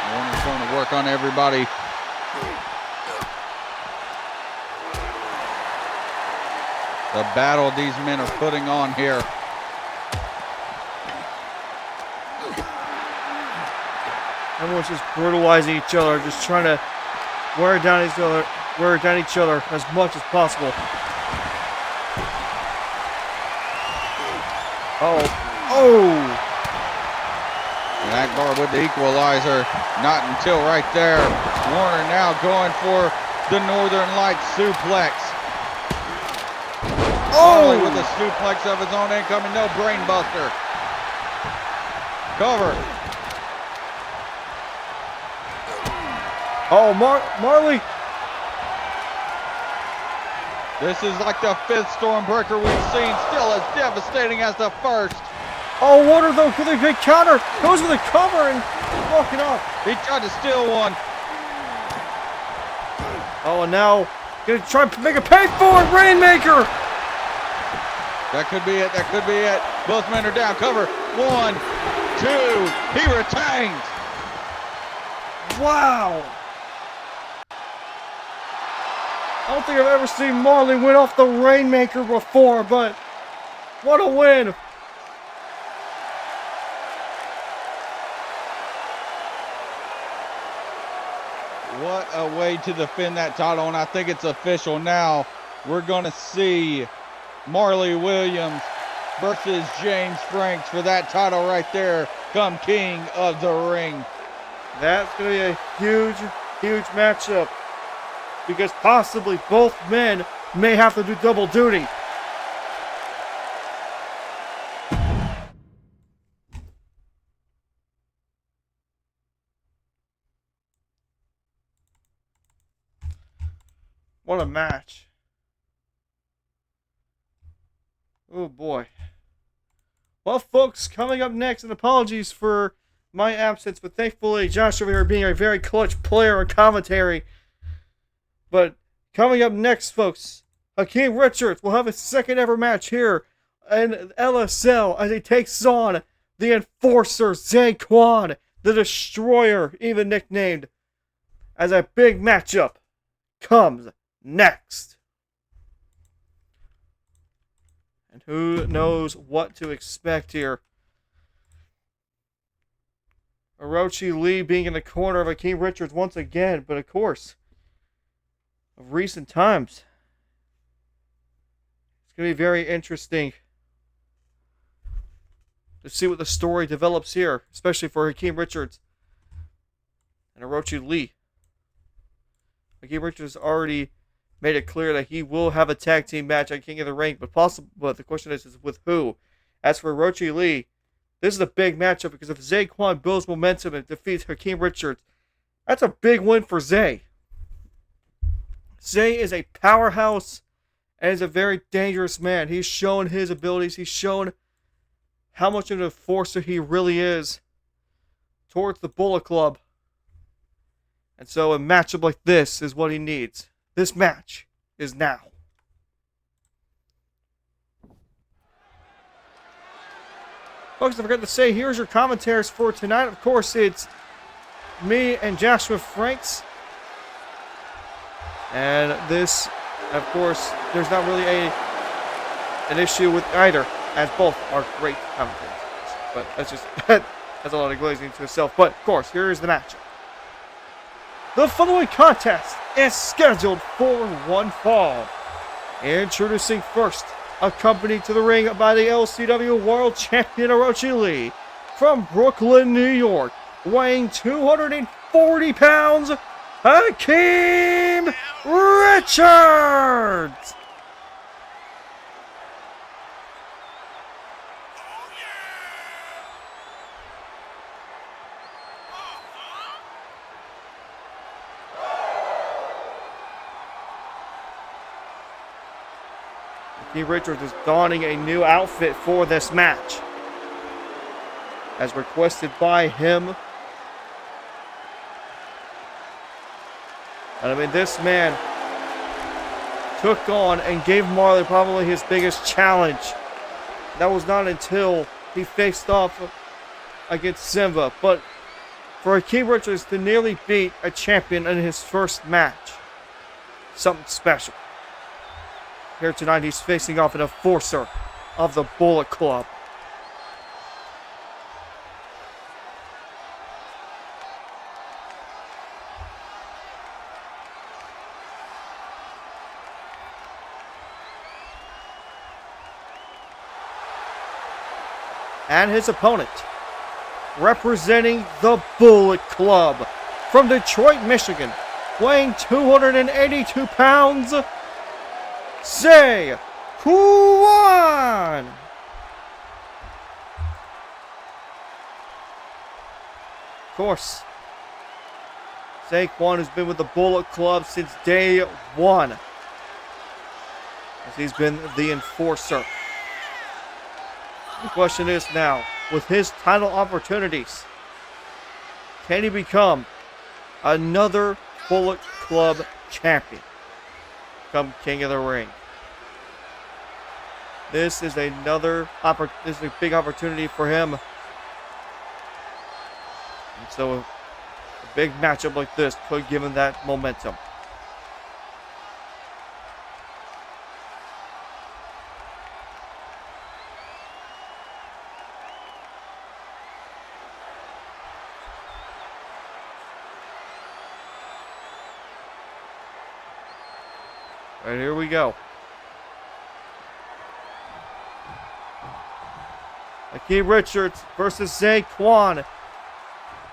Warner's going to work on everybody. The battle these men are putting on here. Everyone's just brutalizing each other, just trying to wear down each other as much as possible. Oh. And Akbar with the equalizer. Not until right there. Warner now going for the Northern Lights suplex. Marley with a suplex of his own incoming. No brain buster. Cover. Oh, Marley. This is like the 5th Stormbreaker we've seen. Still as devastating as the first. Oh, Warner though, with a big counter, goes with a cover and walking off. He tried to steal one. Oh, and now gonna try and make a pay for it, Rainmaker. That could be it. That could be it. Both men are down. Cover. 1, 2. He retains. Wow. I don't think I've ever seen Marley win off the Rainmaker before, but what a win. What a way to defend that title, and I think it's official now. We're going to see Marley Williams versus James Franks for that title right there. Come King of the Ring. That's going to be a huge, huge matchup because possibly both men may have to do double duty. What a match. Oh boy. Well, folks, coming up next, and apologies for my absence, but thankfully Josh over here being a very clutch player and commentary. But coming up next, folks, Hakeem Richards will have his second ever match here in LSL as he takes on the Enforcer, Zay Quon, the Destroyer, even nicknamed, as a big matchup comes next. And who knows what to expect here. Orochi Lee being in the corner of Hakeem Richards once again, but of course, of recent times, it's going to be very interesting to see what the story develops here, especially for Hakeem Richards and Orochi Lee. Hakeem Richards already made it clear that he will have a tag team match at King of the Ring, but the question is with who? As for Orochi Lee, this is a big matchup because if Zay Quon builds momentum and defeats Hakeem Richards, that's a big win for Zay. Zay is a powerhouse and is a very dangerous man. He's shown his abilities. He's shown how much of an enforcer he really is towards the Bullet Club. And so a matchup like this is what he needs. This match is now. Folks, I forgot to say, here's your commentaries for tonight. Of course, it's me and Joshua Franks. And this, of course, there's not really an issue with either, as both are great commentators. But that's just, that's a lot of glazing to itself. But, of course, here is the matchup. The following contest is scheduled for one fall. Introducing first, accompanied to the ring by the LCW World Champion Orochi Lee from Brooklyn, New York, weighing 240 pounds, Hakeem Richards. Hakeem Richards is donning a new outfit for this match, as requested by him. And I mean, this man took on and gave Marley probably his biggest challenge. That was not until he faced off against Simba. But for Hakeem Richards to nearly beat a champion in his first match, something special. Here tonight, he's facing off an enforcer of the Bullet Club. And his opponent, representing the Bullet Club from Detroit, Michigan, weighing 282 pounds, Zay Quon. Of course, Zay Quon has been with the Bullet Club since day one, as he's been the enforcer. The question is now, with his title opportunities, can he become another Bullet Club champion? Become King of the Ring. This is another this is a big opportunity for him. And so a big matchup like this could give him that momentum. All right, here we go. Hakeem Richards versus Zay Quon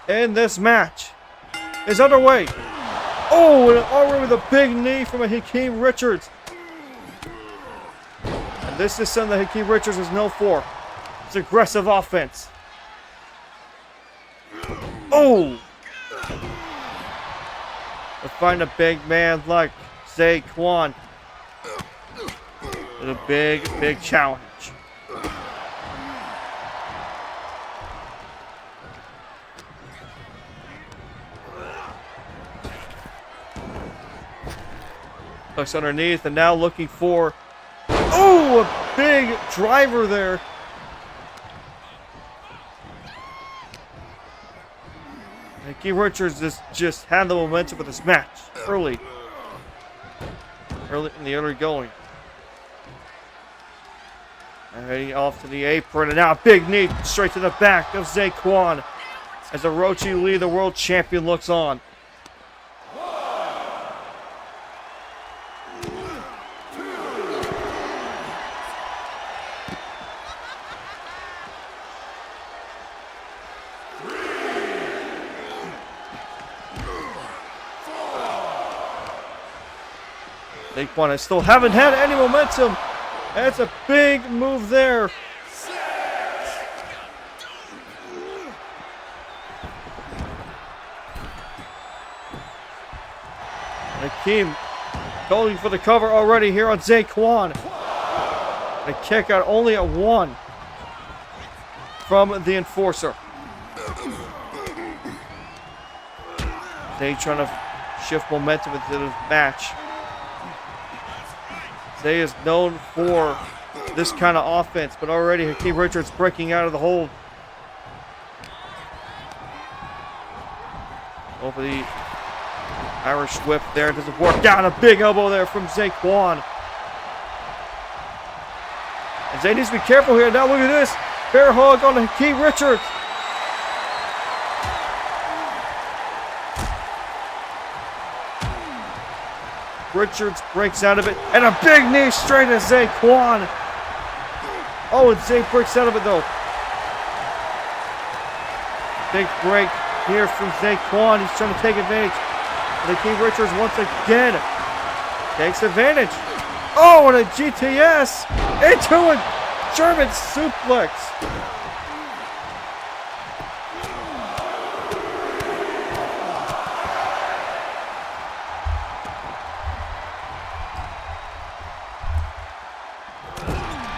in this match is underway. Oh, and already with a big knee from a Hakeem Richards. And this is something that Hakeem Richards is known for. It's aggressive offense. Oh! To find a big man like Zay Quon with a big, big challenge. Hooks underneath and now looking for, oh, a big driver there. Hakeem Richards just had the momentum for this match early in the early going. And heading off to the apron, and now a big knee straight to the back of Zay Quon as Orochi Lee, the world champion, looks on. Zay Quon still haven't had any momentum. That's a big move there. Hakeem going for the cover already here on Zay Quon. A kick out only at 1 from the enforcer. Zay trying to shift momentum into the match. Zay is known for this kind of offense, but already Hakeem Richards breaking out of the hold. Over the Irish whip there, doesn't work. Down a big elbow there from Zay Quon. And Zay needs to be careful here. Now look at this. Bear hug on Hakeem Richards. Richards breaks out of it, and a big knee straight at Zay Quon. Oh, and Zay breaks out of it though. Big break here from Zay Quon. He's trying to take advantage. And Hakeem Richards once again takes advantage. Oh, and a GTS into a German suplex.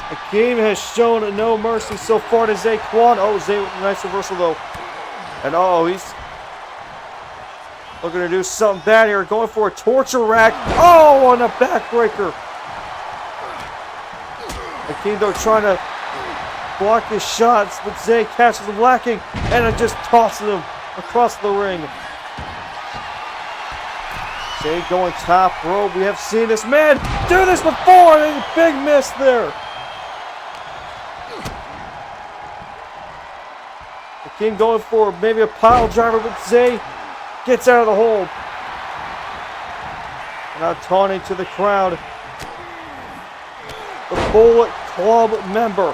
Hakeem has shown no mercy so far to Zay Quon. Oh, Zay, nice reversal though. And oh, he's looking to do something bad here. Going for a torture rack. Oh, and a backbreaker. Hakeem though trying to block his shots, but Zay catches him lacking and it just tosses him across the ring. Zay going top rope. We have seen this man do this before. And a big miss there. Hakeem going for maybe a pile driver, but Zay gets out of the hold. Now taunting to the crowd. The Bullet Club member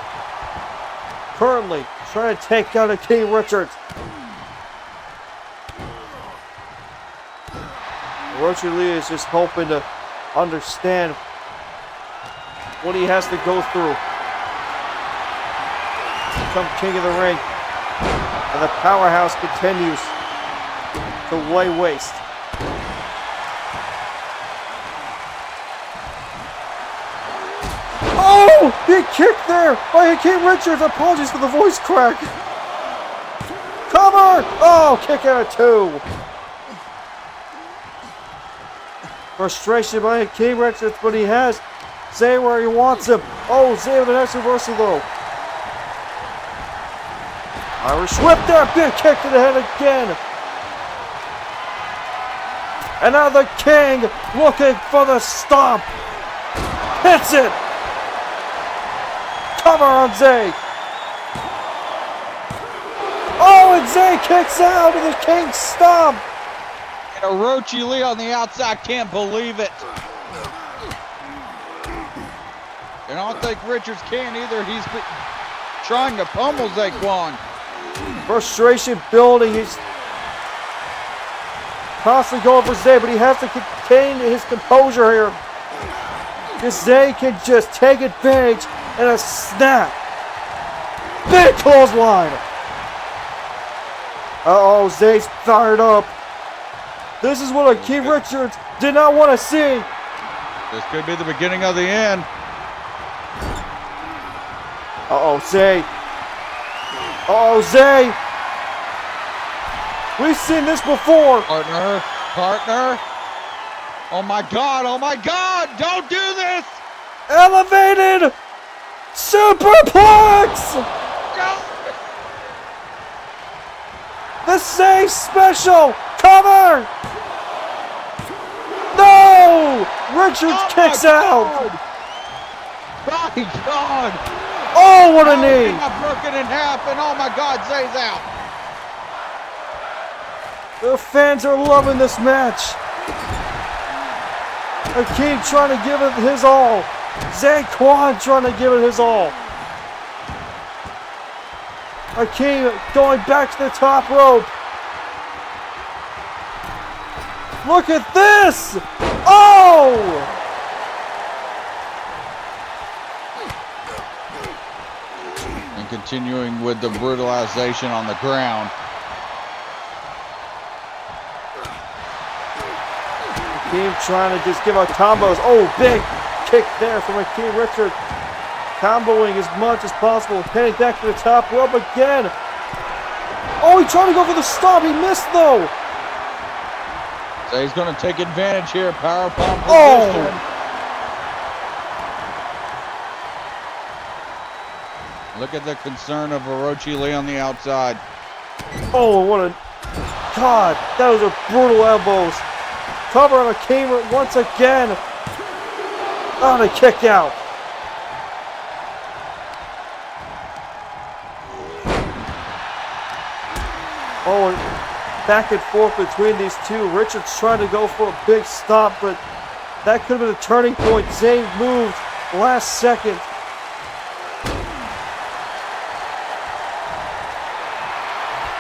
currently trying to take out Hakeem Richards. Orochi Lee is just hoping to understand what he has to go through. Become king of the ring. And the powerhouse continues to lay waste. Oh! Oh, big kick there by Hakeem Richards. Apologies for the voice crack. Cover! Oh, kick out of 2. Frustration by Hakeem Richards, but he has Zay where he wants him. Oh, Zay with a nice reversal though. Irish whip there, big kick to the head again. And now the King looking for the stomp. Hits it. Cover on Zay. Oh, and Zay kicks out of the King stomp. And Orochi Lee on the outside, can't believe it. And I don't think Richards can either. He's trying to pummel Zay Quon. Frustration building. He's constantly going for Zay, but he has to contain his composure here. Because Zay can just take advantage and a snap. Big clothesline. Uh-oh, Zay's fired up. This is what Hakeem Richards did not want to see. This could be the beginning of the end. Uh-oh, Zay. Uh-oh, Zay. We've seen this before. Partner. Oh my God, don't do this. Elevated superplex. No. The Zay special. Cover. No. Richards kicks out. My God. Oh, what a knee. He got broken in half, and oh my God, Zay's out. The fans are loving this match. Hakeem trying to give it his all. Zay Quon trying to give it his all. Hakeem going back to the top rope. Look at this! Oh! And continuing with the brutalization on the ground. Hakeem trying to just give out combos. Oh, big kick there from Hakeem Richards. Comboing as much as possible. Heading back to the top rope again. Oh, he tried to go for the stomp. He missed though. So he's going to take advantage here. Power bomb position. Oh! Look at the concern of Orochi Lee on the outside. Oh, what a... God, those are brutal elbows. Cover on Hakeem once again. Oh, they kick out. Oh, and back and forth between these two. Richards trying to go for a big stop, but that could have been a turning point. Zay moved last second.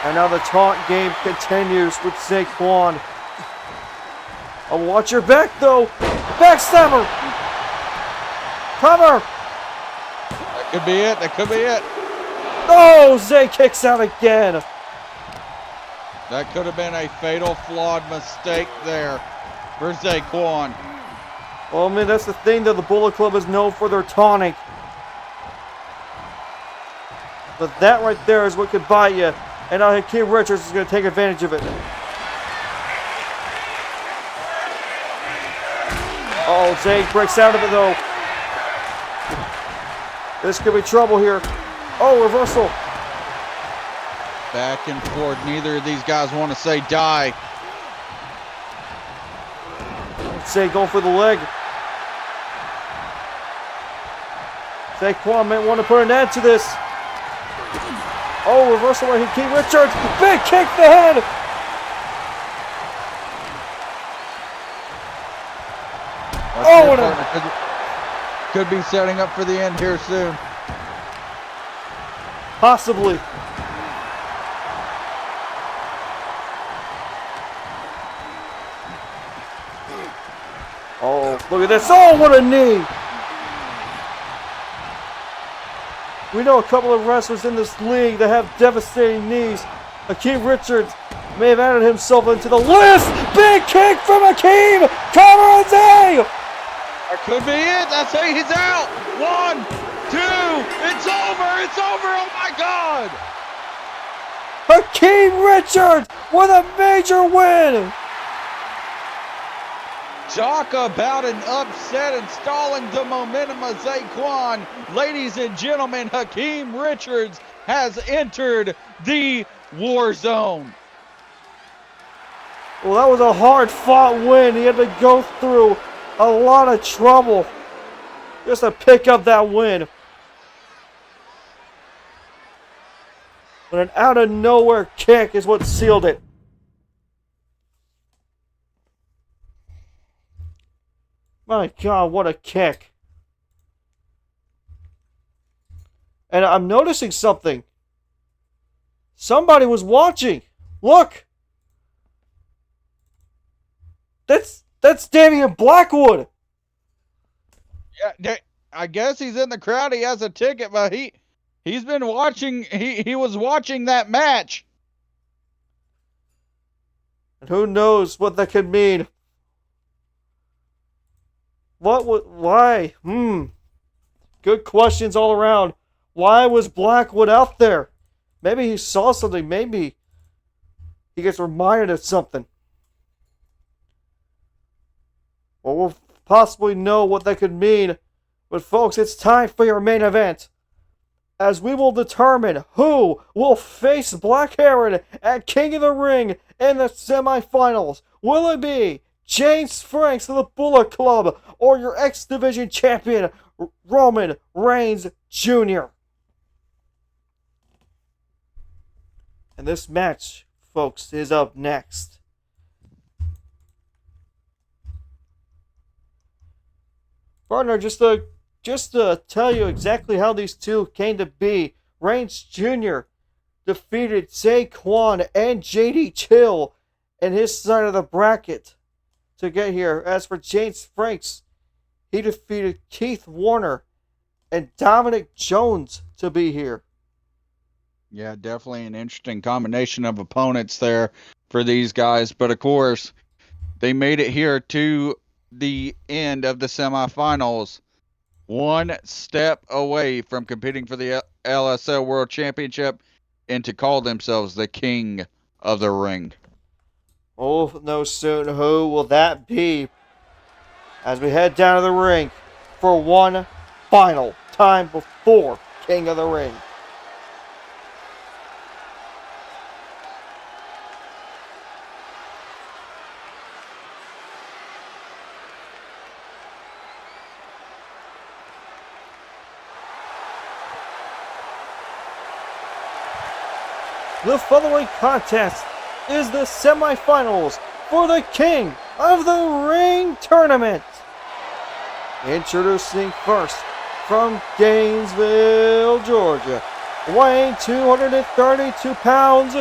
And now the taunt game continues with Zay Quon. Oh, watch your back though. Backstabber. Cover. That could be it. That could be it. Oh, Zay kicks out again. That could have been a fatal, flawed mistake there for Zay Quon. Well, man, that's the thing that the Bullet Club is known for, their taunting. But that right there is what could buy you. And now Hakeem Richards is going to take advantage of it. Oh, Zay breaks out of it though. This could be trouble here. Oh, reversal. Back and forth. Neither of these guys want to say die. Zay going for the leg. Zay Quon might want to put an end to this. Oh, reversal by Hakeem Richards. Big kick to the head. Oh, and could be setting up for the end here soon. Possibly. Oh, look at this. Oh, what a knee. We know a couple of wrestlers in this league that have devastating knees. Hakeem Richards may have added himself into the list. Big kick from Hakeem. Cover on Zay. That could be it. That's it. He's out. 1, It's over. It's over. Oh my God. Hakeem Richards with a major win. Talk about an upset and stalling the momentum of Zay Quon. Ladies and gentlemen, Hakeem Richards has entered the war zone. Well, that was a hard-fought win. He had to go through a lot of trouble just to pick up that win. But an out-of-nowhere kick is what sealed it. My God, what a kick. And I'm noticing something. Somebody was watching. Look. That's Damian Blackwood. Yeah, I guess he's in the crowd. He has a ticket, but he's been watching. He was watching that match. And who knows what that could mean. Why? Good questions all around. Why was Blackwood out there? Maybe he saw something. Maybe he gets reminded of something. Well, we'll possibly know what that could mean. But folks, it's time for your main event, as we will determine who will face Blackheron at King of the Ring in the semifinals. Will it be James Franks of the Bullet Club or your X Division champion, Roman Reigns Jr.? And this match, folks, is up next. Partner, just to tell you exactly how these two came to be, Reigns Jr. defeated Zay Quon and JD Chill in his side of the bracket to get here. As for James Franks, he defeated Keith Warner and Dominic Jones to be here. Yeah, definitely an interesting combination of opponents there for these guys. But of course, they made it here to the end of the semifinals, one step away from competing for the LSL World Championship and to call themselves the King of the Ring. Oh, no soon. Who will that be? As we head down to the ring for one final time before King of the Ring. The following contest is the semifinals for the King of the Ring tournament. Introducing first from Gainesville, Georgia, weighing 232 pounds,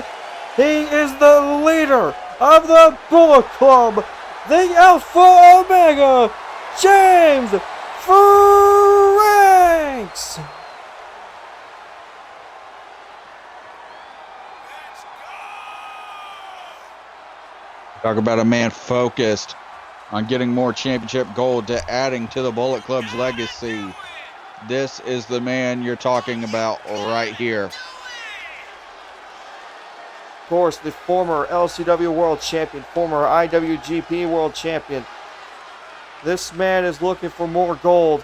he is the leader of the Bullet Club, the Alpha Omega, James Franks. Talk about a man focused on getting more championship gold to adding to the Bullet Club's legacy. This is the man you're talking about right here. Of course, the former LCW World Champion, former IWGP World Champion. This man is looking for more gold,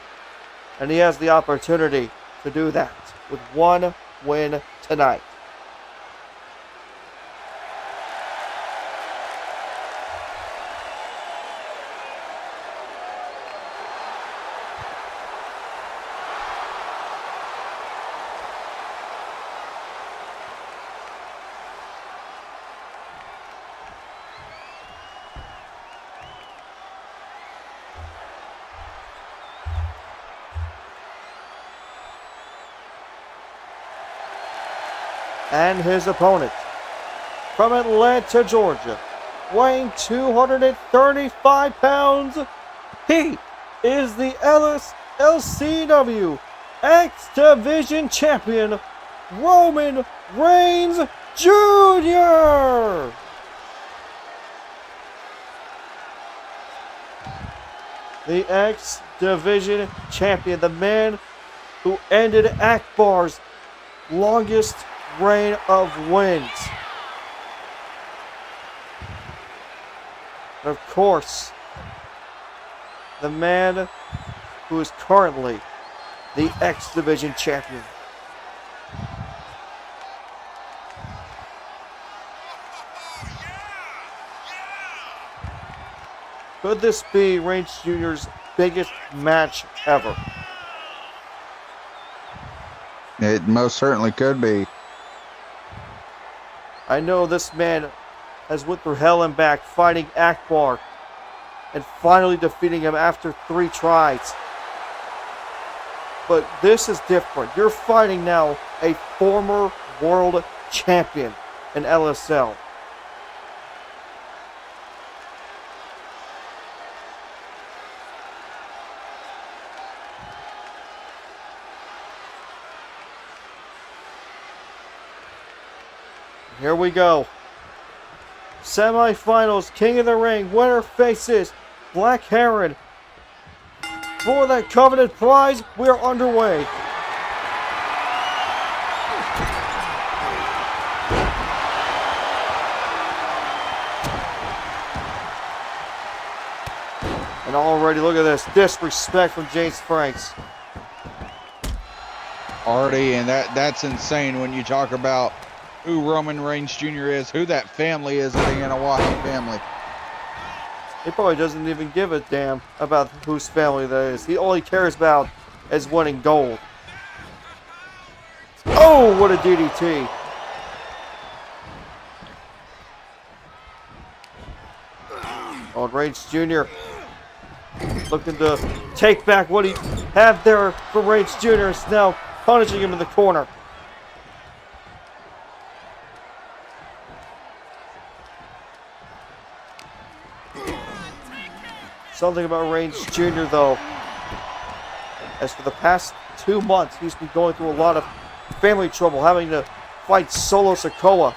and he has the opportunity to do that with one win tonight. And his opponent, from Atlanta, Georgia, weighing 235 pounds, he is the LCW X Division Champion, Roman Reigns Jr. The X Division Champion, the man who ended Akbar's longest reign of wins. And of course, the man who is currently the X Division champion. Could this be Reigns Jr.'s biggest match ever? It most certainly could be. I know this man has went through hell and back fighting Akbar and finally defeating him after 3 tries. But this is different. You're fighting now a former world champion in LSL. Here we go. Semi-finals, King of the Ring, winner faces Blackheron. For that coveted prize, we are underway. And already, look at this disrespect from James Franks. Already, and that's insane when you talk about who Roman Reigns Jr. is, who that family is, the Anawahi family. He probably doesn't even give a damn about whose family that is. All he cares about is winning gold. Oh, what a DDT. Oh, Reigns Jr. looking to take back what he had there for Reigns Jr. is now punishing him in the corner. Something about Reigns Jr. though, as for the past 2 months, he's been going through a lot of family trouble, having to fight Solo Sikoa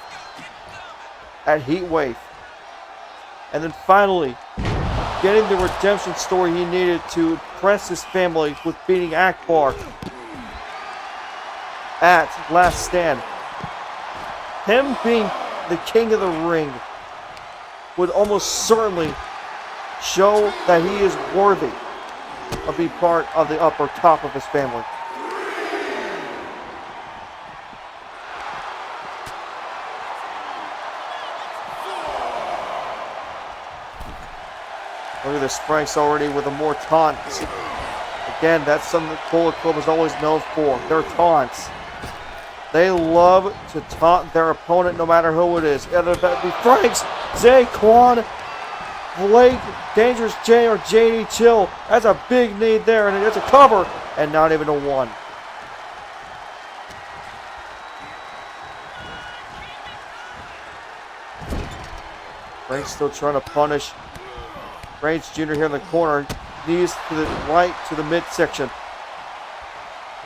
at Heatwave. And then finally, getting the redemption story he needed to impress his family with beating Akbar at Last Stand. Him being the King of the Ring would almost certainly show that he is worthy of being part of the upper top of his family. Look at this, Franks already with a more taunts. Again, that's something that Bullet Club is always known for, their taunts. They love to taunt their opponent no matter who it is. Either that be Franks, Zay Quon, Blake, Dangerous J, or JD Chill. That's a big need there, and it's a cover, and not even a 1. Franks still trying to punish Reigns Jr. here in the corner. Knees to the right to the midsection.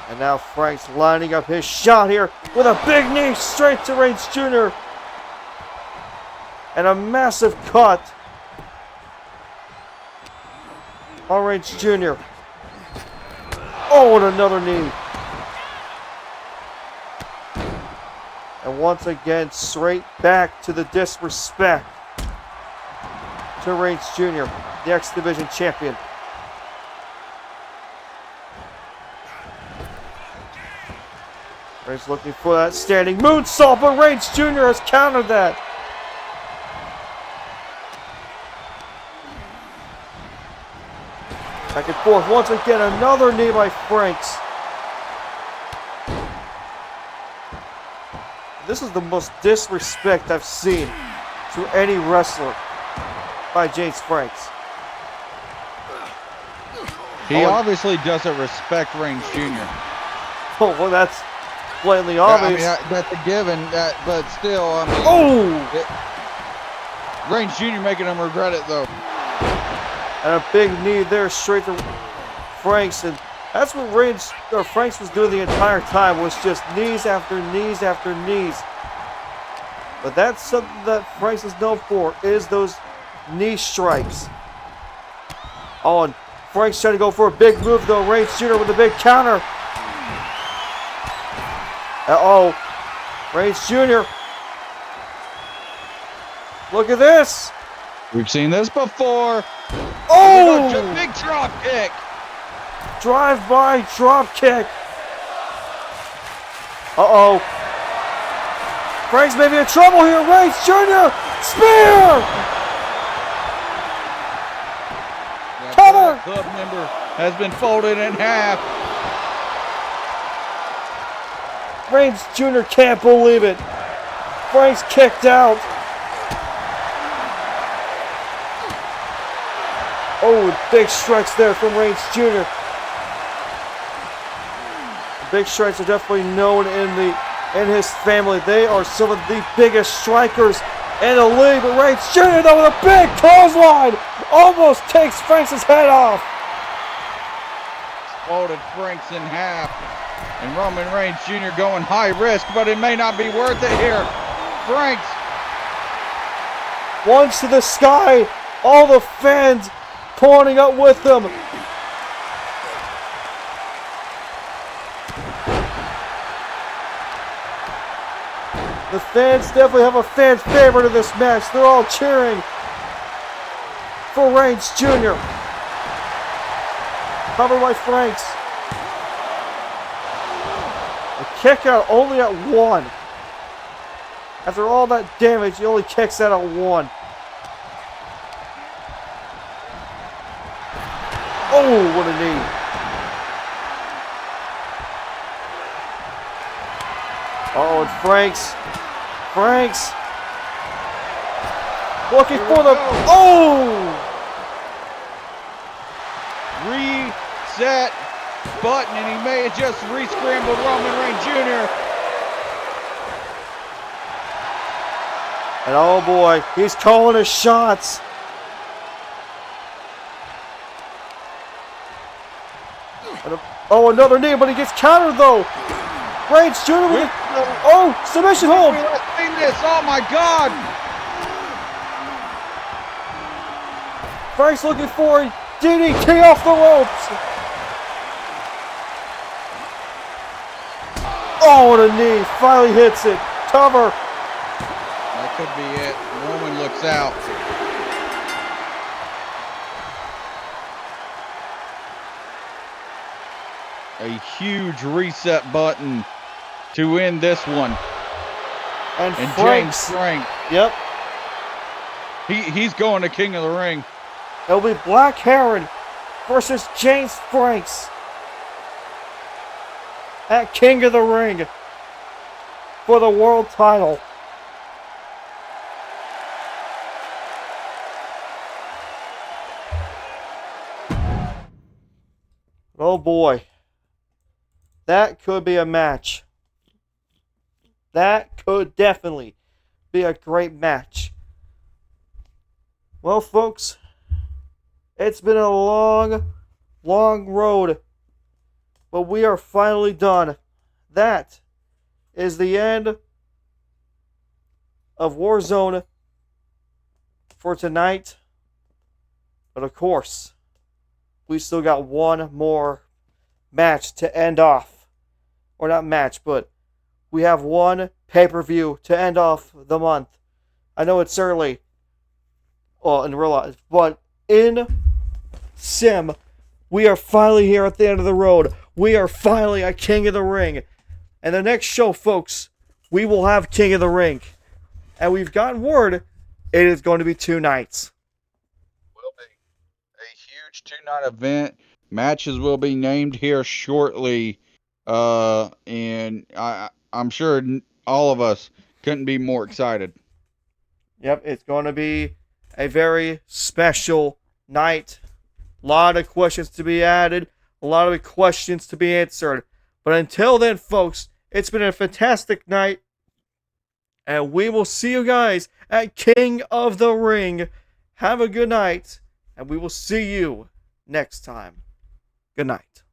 And now Franks lining up his shot here with a big knee straight to Reigns Jr. And a massive cut on Reigns Jr. Oh, and another knee. And once again, straight back to the disrespect to Reigns Jr., the X Division champion. Reigns looking for that standing moonsault, but Reigns Jr. has countered that. Back and forth. Once again, another knee by Franks. This is the most disrespect I've seen to any wrestler by James Franks. He obviously doesn't respect Reigns Jr. Oh, well, that's blatantly obvious. I mean, that's a given, but still, I mean... Oh! Reigns Jr. making him regret it, though. And a big knee there straight to Franks. And that's what Franks was doing the entire time, was just knees after knees after knees. But that's something that Franks is known for, is those knee strikes. Oh, and Franks trying to go for a big move, though. Reigns Jr. with a big counter. Uh-oh. Reigns Jr. Look at this. We've seen this before. Oh! Big drop kick. Drive-by drop kick. Uh-oh. Reigns may be in trouble here. Reigns Jr. Spear! Cover! Club member has been folded in half. Reigns Jr. can't believe it. Reigns kicked out. Oh, big strikes there from Reigns Jr. Big strikes are definitely known in his family. They are some of the biggest strikers in the league. But Reigns Jr. though with a big clothesline almost takes Franks' head off. Folded Franks in half. And Roman Reigns Jr. going high risk, but it may not be worth it here. Franks. Once to the sky, all the fans pointing up with them. The fans definitely have a fan favorite in this match. They're all cheering for Reigns Jr. Covered by Franks. A kick out only at 1. After all that damage, he only kicks out at 1. Oh, what a knee. Oh, and Franks. Looking for the... Oh! Reset button, and he may have just re-scrambled Roman Reigns Jr. And oh boy, he's calling his shots. Oh, another knee, but he gets countered though. Reigns Jr. with a submission hold. Let's see this. Oh my God. Franks looking for a DDT off the ropes. Oh, what a knee. Finally hits it. Cover. That could be it. Roman looks out. A huge reset button to end this one. And James Frank. Yep. He's going to King of the Ring. It'll be Blackheron versus James Franks at King of the Ring for the world title. Oh boy. That could be a match. That could definitely be a great match. Well, folks, it's been a long, long road, but we are finally done. That is the end of Warzone for tonight. But of course, we still got one more match to end off. Or not match, but we have one pay-per-view to end off the month. I know it's early, well, in real life, but in Sim, we are finally here at the end of the road. We are finally at King of the Ring. And the next show, folks, we will have King of the Ring. And we've gotten word it is going to be 2 nights. Will be a huge 2-night event. Matches will be named here shortly. And I'm sure all of us couldn't be more excited. Yep, it's going to be a very special night. A lot of questions to be added. A lot of questions to be answered. But until then, folks, it's been a fantastic night. And we will see you guys at King of the Ring. Have a good night. And we will see you next time. Good night.